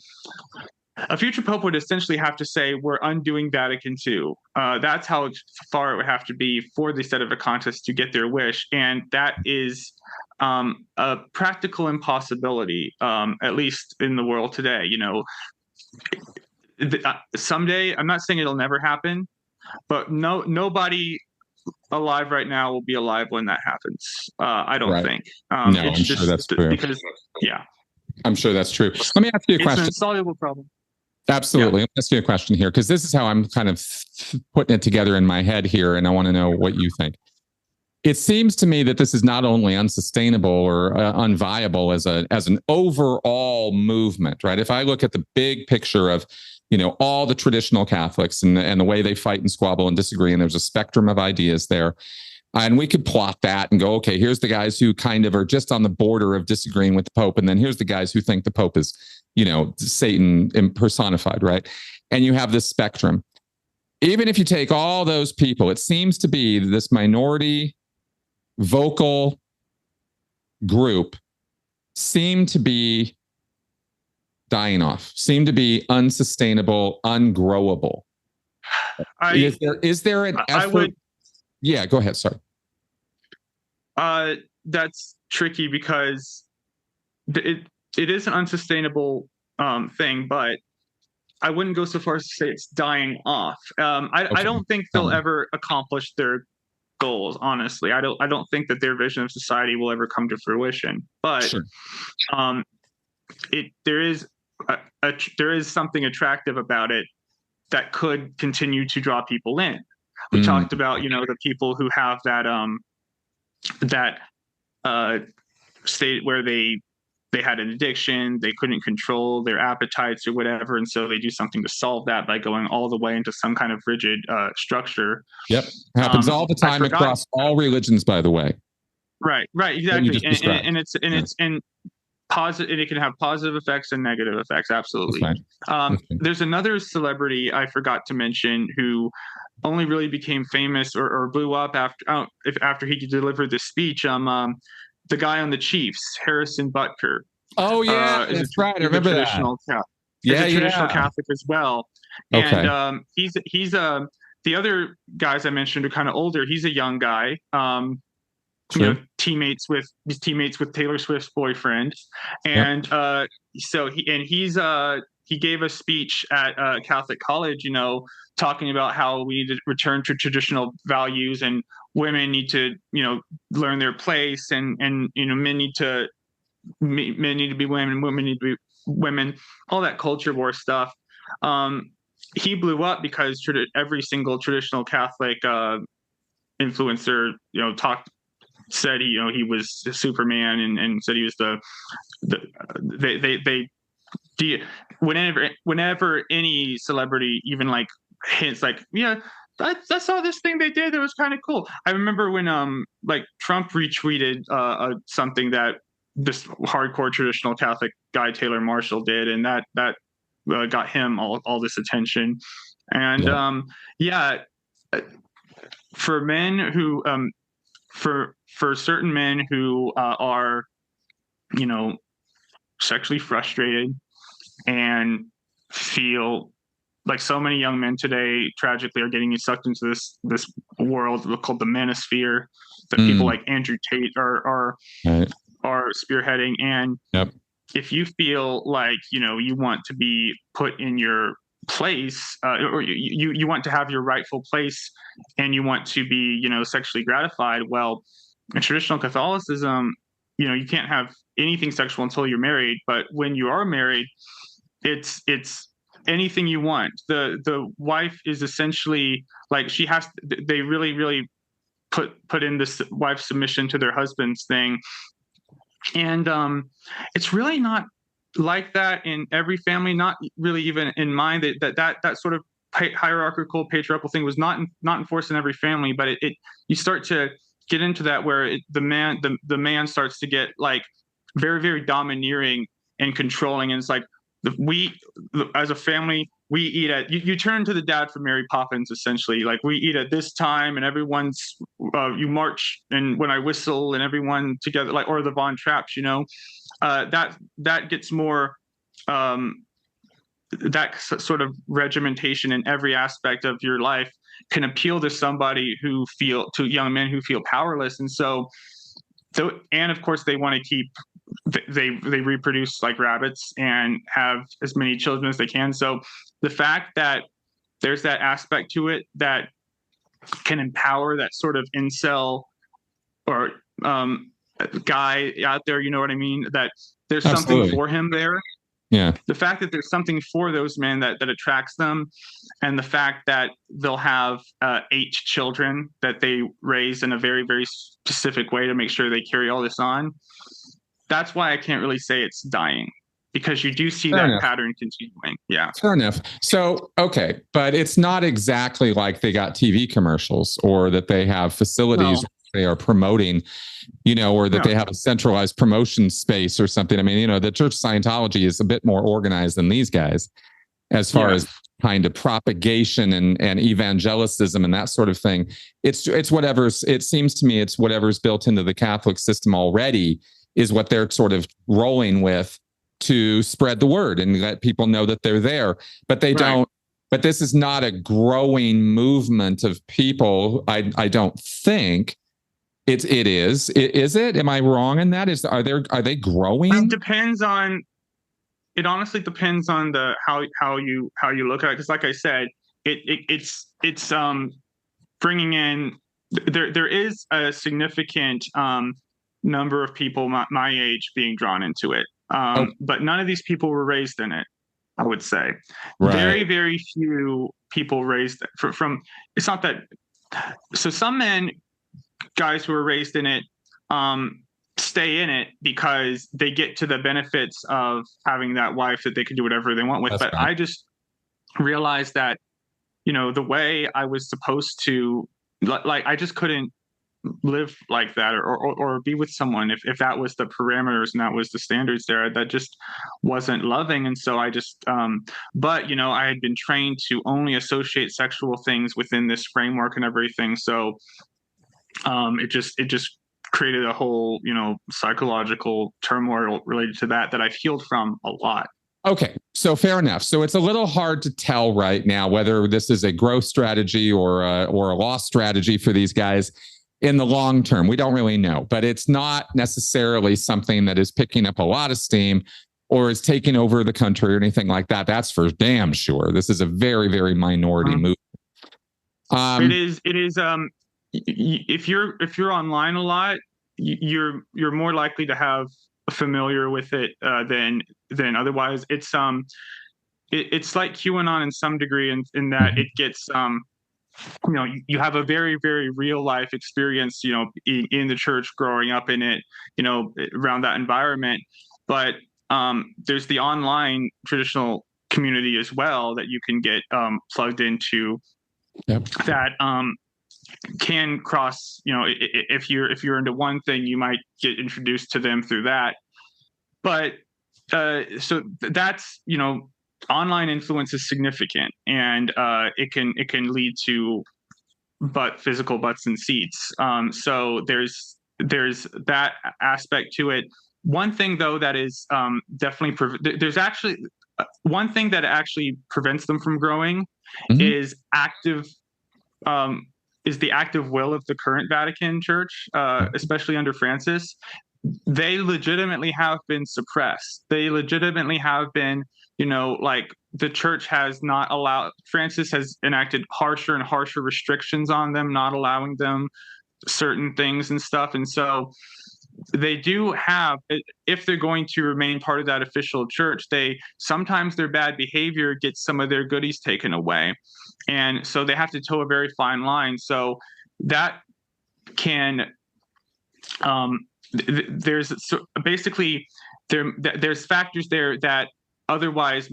A future pope would essentially have to say, we're undoing Vatican II. That's how far it would have to be for the Sedevacantists to get their wish. And that is a practical impossibility, at least in the world today. Someday, I'm not saying it'll never happen, but nobody alive right now will be alive when that happens. I don't think. No, I'm sure that's true. Because, yeah. I'm sure that's true. Let me ask you a question. It's an insoluble problem. Absolutely. Yeah. Let me ask you a question here, because this is how I'm kind of putting it together in my head here, and I want to know what you think. It seems to me that this is not only unsustainable or unviable as an overall movement, right? If I look at the big picture of, all the traditional Catholics and the way they fight and squabble and disagree, and there's a spectrum of ideas there. And we could plot that and go, okay, here's the guys who kind of are just on the border of disagreeing with the Pope. And then here's the guys who think the Pope is, Satan personified, right? And you have this spectrum. Even if you take all those people, it seems to be this minority vocal group seem to be dying off, seem to be unsustainable, ungrowable. Is there an effort? Yeah, go ahead. Sorry. That's tricky, because it is an unsustainable thing, but I wouldn't go so far as to say it's dying off. I don't think they'll ever accomplish their goals. Honestly, I don't think that their vision of society will ever come to fruition. But sure. There is something attractive about it that could continue to draw people in. We talked about, the people who have that state where they had an addiction, they couldn't control their appetites or whatever, and so they do something to solve that by going all the way into some kind of rigid structure. Yep, happens all the time across all religions, by the way. Right, exactly, and it's positive, and it can have positive effects and negative effects. Absolutely. There's another celebrity I forgot to mention who only really became famous or blew up after he delivered this speech. The guy on the Chiefs, Harrison Butker. Oh yeah, that's right. I remember that. He's a traditional Catholic as well. Okay. And he's the other guys I mentioned are kind of older. He's a young guy. Teammates with Taylor Swift's boyfriend, and he gave a speech at Catholic college, talking about how we need to return to traditional values, and women need to, learn their place, and men need to be women, women need to be women, all that culture war stuff. He blew up because every single traditional Catholic influencer, said he was Superman, and said he was whenever any celebrity even like hints like, yeah, I saw this thing they did that was kind of cool. I remember when like Trump retweeted something that this hardcore traditional Catholic guy Taylor Marshall did, and that got him all this attention. And for men who for certain men who are sexually frustrated and feel like so many young men today tragically are getting sucked into this world called the manosphere that people like Andrew Tate are spearheading. And if you feel like you want to be put in your place, or you want to have your rightful place, and you want to be sexually gratified, well, in traditional Catholicism, you can't have anything sexual until you're married. But when you are married, it's anything you want. The wife is essentially like she has. They really put in this wife submission to their husbands thing, and it's really not like that in every family. Not really even in mine. That sort of hierarchical patriarchal thing was not enforced in every family, but it you start to get into that where the man starts to get like very domineering and controlling, and it's like we as a family we eat at you turn to the dad for Mary Poppins essentially, like we eat at this time and everyone's you march and when I whistle and everyone together, like, or the Von Trapps, that gets more um that sort of regimentation in every aspect of your life can appeal to to young men who feel powerless. And and of course they want to keep they reproduce like rabbits and have as many children as they can. So the fact that there's that aspect to it that can empower that sort of incel or guy out there, you know what I mean, that there's something Absolutely. for him there. Yeah. The fact that there's something for those men that attracts them, and the fact that they'll have 8 children that they raise in a very specific way to make sure they carry all this on, that's why I can't really say it's dying, because you do see Fair that enough. pattern continuing. Yeah. Fair enough. So, okay, but it's not exactly like they got TV commercials or that they have facilities No. they are promoting, or that No. they have a centralized promotion space or something. I mean, the Church of Scientology is a bit more organized than these guys as far as Yes. kind of propagation and evangelicism and that sort of thing. It's whatever's, it seems to me it's whatever's built into the Catholic system already is what they're sort of rolling with to spread the word and let people know that they're there. But they don't, but this is not a growing movement of people. I don't think it is. Is it? Am I wrong in that? Are they growing? It honestly depends on the how you look at it, because like I said, it's bringing in, there is a significant number of people my age being drawn into it, but none of these people were raised in it, I would say. Right. Very few people raised from it's not that. So some guys who are raised in it stay in it because they get to the benefits of having that wife that they can do whatever they want with. That's But right. I just realized that, the way I was supposed to, like, I just couldn't live like that, or be with someone if that was the parameters and that was the standards there. That just wasn't loving. And so I just but I had been trained to only associate sexual things within this framework and everything. So it just created a whole psychological turmoil related to that I've healed from a lot. Okay, so fair enough. So it's a little hard to tell right now whether this is a growth strategy or a loss strategy for these guys in the long term. We don't really know, but it's not necessarily something that is picking up a lot of steam or is taking over the country or anything like that. That's for damn sure. This is a very minority move. It is. If you're online a lot, you're more likely to have familiar with it than otherwise. It's like QAnon in some degree, in that it gets you have a very real life experience, in the church, growing up in it, around that environment. But there's the online traditional community as well that you can get plugged into. Yep. That can cross, if you're into one thing, you might get introduced to them through that. But so that's, online influence is significant, and it can lead to physical butts and seats. So there's that aspect to it. One thing though that is definitely there's actually one thing that actually prevents them from growing is the active will of the current Vatican Church, especially under Francis. They legitimately have been suppressed. They legitimately have been, like, the church has not allowed, Francis has enacted harsher and harsher restrictions on them, not allowing them certain things and stuff. And so they do have, if they're going to remain part of that official church, sometimes their bad behavior gets some of their goodies taken away. And so they have to toe a very fine line. So that can, basically there's factors there that otherwise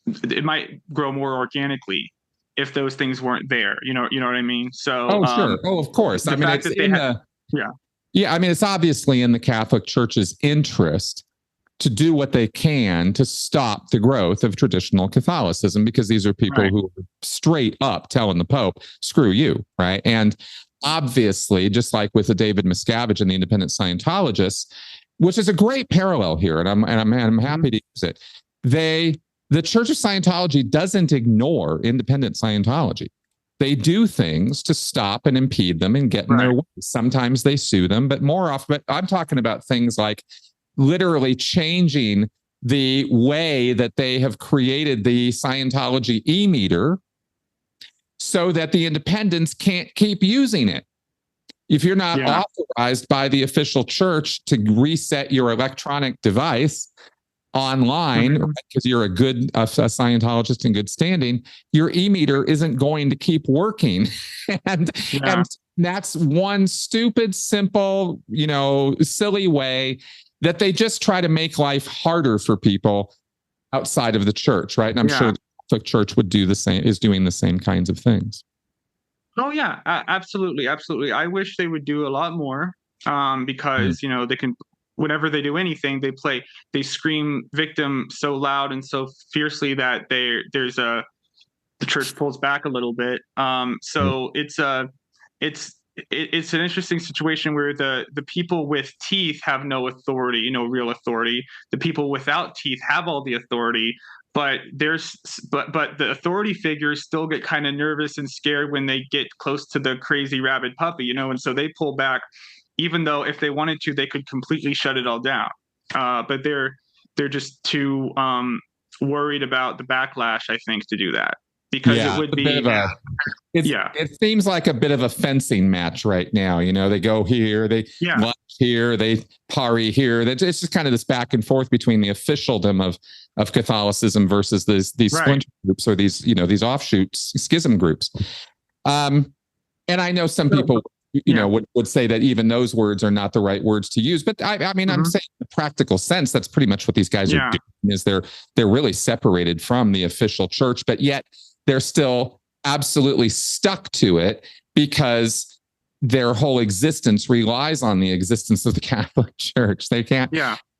it might grow more organically if those things weren't there. You know what I mean? So, sure. Of course. I mean, it's yeah. I mean, it's obviously in the Catholic Church's interest to do what they can to stop the growth of traditional Catholicism, because these are people who are straight up telling the Pope, screw you, right? And obviously, just like with the David Miscavige and the independent Scientologists, which is a great parallel here, and I'm happy to use it. The Church of Scientology doesn't ignore independent Scientology. They do things to stop and impede them and get in their way. Sometimes they sue them, but more often, but I'm talking about things like literally changing the way that they have created the Scientology e-meter so that the independents can't keep using it. If you're not authorized by the official church to reset your electronic device online, because you're a Scientologist in good standing, your e-meter isn't going to keep working. and that's one stupid, simple, silly way that they just try to make life harder for people outside of the church, right? And I'm sure the Catholic Church would do the same, is doing the same kinds of things. Oh yeah, absolutely. I wish they would do a lot more, because they can, whenever they do anything, they scream victim so loud and so fiercely that the church pulls back a little bit. So it's an interesting situation where the people with teeth have no authority, real authority. The people without teeth have all the authority, but the authority figures still get kind of nervous and scared when they get close to the crazy rabid puppy, and so they pull back, even though if they wanted to, they could completely shut it all down. But they're just too worried about the backlash, I think, to do that, because it would be it seems like a bit of a fencing match right now. They go here, they lunch here, they party here. It's just kind of this back and forth between the officialdom of Catholicism versus these splinter groups, or these offshoots, schism groups. And I know some people would say that even those words are not the right words to use, but I mean, I'm saying in a practical sense, that's pretty much what these guys are doing, is they're really separated from the official church, but yet they're still absolutely stuck to it because their whole existence relies on the existence of the Catholic Church. They can't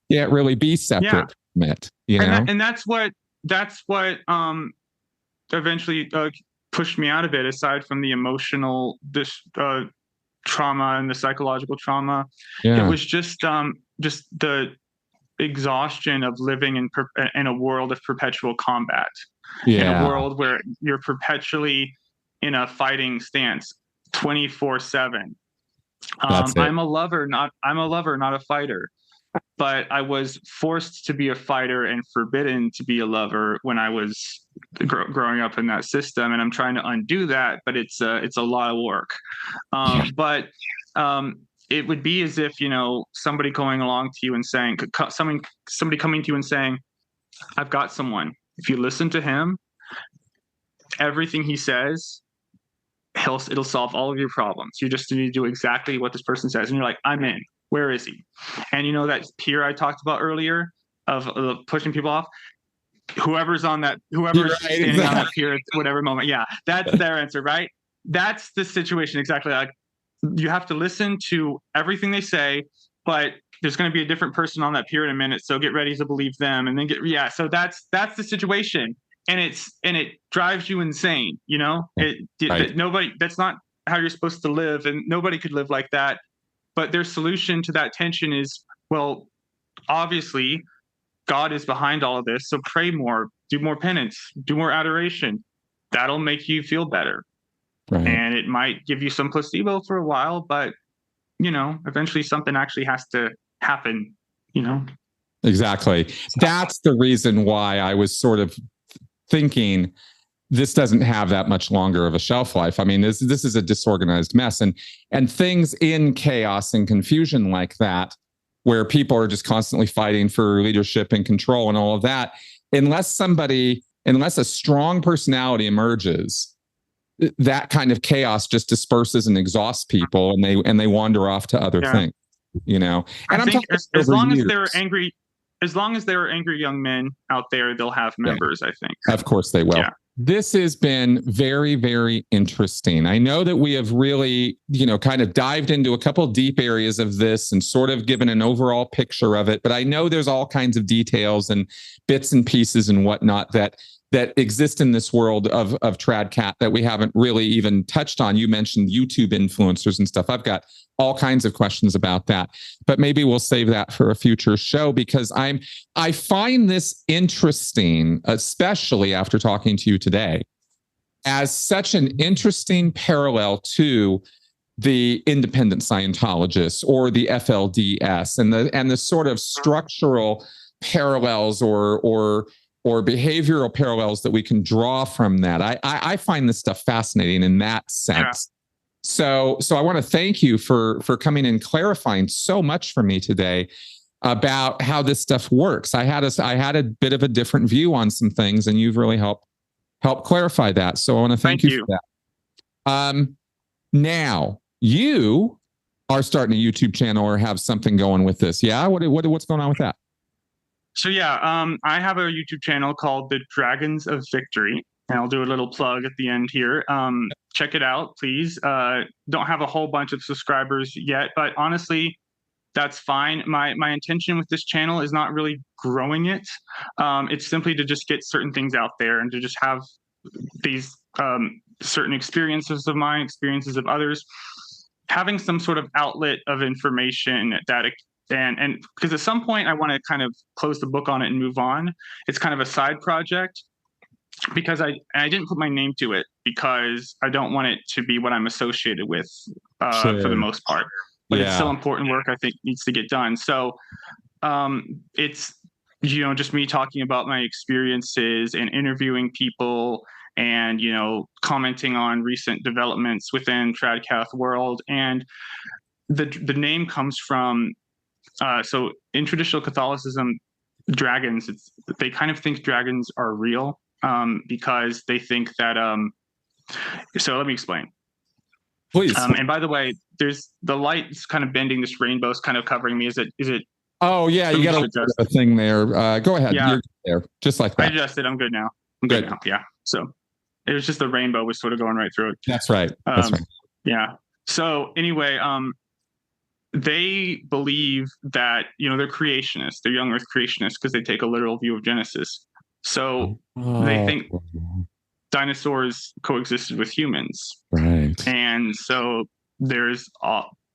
really be separate from it, And that's what eventually pushed me out of it, aside from the emotional trauma and the psychological trauma. It was just the exhaustion of living in a world of perpetual combat, in a world where you're perpetually in a fighting stance 24/7. I'm a lover, not a fighter. But I was forced to be a fighter and forbidden to be a lover when I was growing up in that system, and I'm trying to undo that. But it's a lot of work. But it would be as if somebody going along to you and saying, somebody coming to you and saying, "I've got someone. If you listen to him, everything he says, it'll solve all of your problems. You just need to do exactly what this person says." And you're like, "I'm in. Where is he?" And that peer I talked about earlier of pushing people off, whoever's standing on that pier at whatever moment, that's their answer, right? That's the situation exactly. Like, you have to listen to everything they say, but there's going to be a different person on that pier in a minute, so get ready to believe them, and then so that's the situation, and it drives you insane. Nobody, that's not how you're supposed to live, and nobody could live like that. But their solution to that tension is, well, obviously, God is behind all of this, so pray more, do more penance, do more adoration. That'll make you feel better. Right. And it might give you some placebo for a while, but, eventually something actually has to happen, Exactly. That's the reason why I was sort of thinking this doesn't have that much longer of a shelf life. I mean, this is a disorganized mess, and things in chaos and confusion like that, where people are just constantly fighting for leadership and control and all of that, unless a strong personality emerges, that kind of chaos just disperses and exhausts people, and they wander off to other things, you know. And I think as long as they're angry, as long as there are angry young men out there, they'll have members, I think. Of course they will. Yeah. This has been very, very interesting. I know that we have really, kind of dived into a couple deep areas of this and sort of given an overall picture of it, but I know there's all kinds of details and bits and pieces and whatnot that exist in this world of TradCat that we haven't really even touched on. You mentioned YouTube influencers and stuff. I've got all kinds of questions about that, but maybe we'll save that for a future show, because I find this interesting, especially after talking to you today, as such an interesting parallel to the independent Scientologists or the FLDS and the sort of structural parallels or behavioral parallels that we can draw from that. I find this stuff fascinating in that sense. So I want to thank you for coming and clarifying so much for me today about how this stuff works. I had a bit of a different view on some things, and you've really helped clarify that. So I want to thank you for that. Now you are starting a YouTube channel or have something going with this. Yeah. What's going on with that? So I have a YouTube channel called The Dragons of Victory, and I'll do a little plug at the end here. Check it out, please. Don't have a whole bunch of subscribers yet, but honestly, that's fine. My intention with this channel is not really growing it. It's simply to just get certain things out there and to just have these certain experiences of mine, experiences of others, having some sort of outlet of information that and because at some point I want to kind of close the book on it and move on. It's kind of a side project, because I didn't put my name to it because I don't want it to be what I'm associated with for the most part. But it's still important work I think needs to get done. So it's just me talking about my experiences and interviewing people and commenting on recent developments within TradCath world. And the name comes from so in traditional Catholicism, dragons, they kind of think dragons are real. Because they think that so let me explain. Please. And by the way, there's the light is kind of bending, this rainbow is kind of covering me. Is it Oh yeah, you got a thing there. Go ahead. Yeah. You're there. Just like that. I adjusted. I'm good now. I'm good now. Yeah. So it was just the rainbow was sort of going right through it. That's right. That's right. Yeah. So anyway, they believe that they're creationists. They're young earth creationists because they take a literal view of Genesis. So they think dinosaurs coexisted with humans. Right. And so there's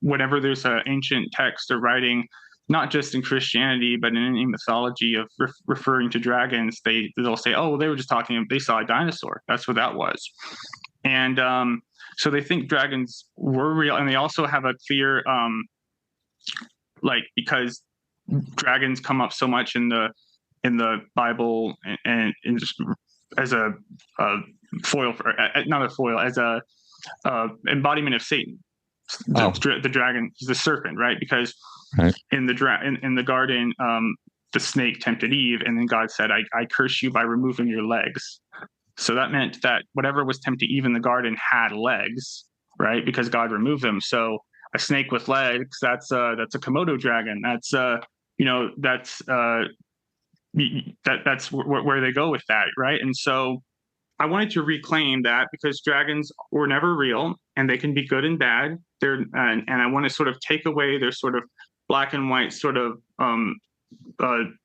whenever there's an ancient text or writing, not just in Christianity, but in any mythology of referring to dragons, they'll say, oh, well, they were just they saw a dinosaur. That's what that was. And so they think dragons were real. And they also have a clear, because dragons come up so much in the Bible and just as a foil for not a foil, as a embodiment of Satan. The dragon is the serpent, right? Because in the garden, the snake tempted Eve, and then God said, I curse you by removing your legs. So that meant that whatever was tempting Eve in the garden had legs, right? Because God removed them. So a snake with legs, that's a Komodo dragon. That's that's where they go with that, right? And so I wanted to reclaim that, because dragons were never real and they can be good and bad. And I want to sort of take away their sort of black and white sort of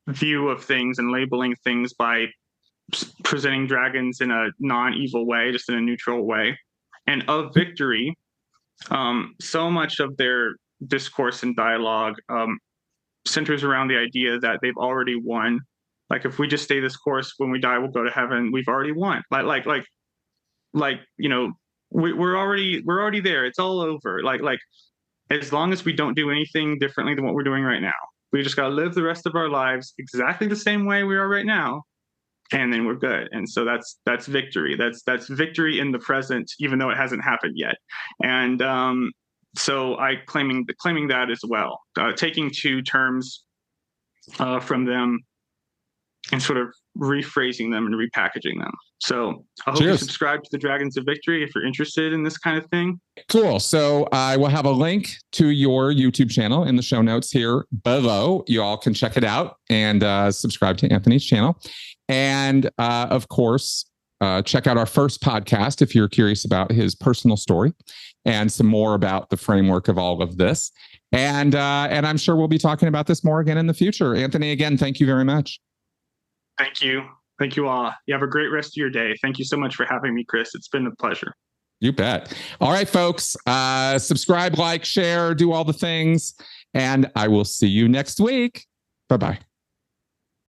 view of things and labeling things by presenting dragons in a non-evil way, just in a neutral way. And of Victory, so much of their discourse and dialogue centers around the idea that they've already won. Like, if we just stay this course, when we die, we'll go to heaven. We've already won. We're already there. It's all over. Like as long as we don't do anything differently than what we're doing right now, we just got to live the rest of our lives exactly the same way we are right now. and then we're good. And so that's victory. That's victory in the present, even though it hasn't happened yet. And so I claiming that as well, taking two terms from them and sort of rephrasing them and repackaging them. So I hope you subscribe to the Dragons of Victory if you're interested in this kind of thing. Cool. So I will have a link to your YouTube channel in the show notes here below. You all can check it out and subscribe to Anthony's channel. And of course, check out our first podcast if you're curious about his personal story and some more about the framework of all of this. And I'm sure we'll be talking about this more again in the future. Anthony, again, thank you very much. Thank you. Thank you all. You have a great rest of your day. Thank you so much for having me, Chris. It's been a pleasure. You bet. All right, folks, subscribe, like, share, do all the things, and I will see you next week. Bye-bye.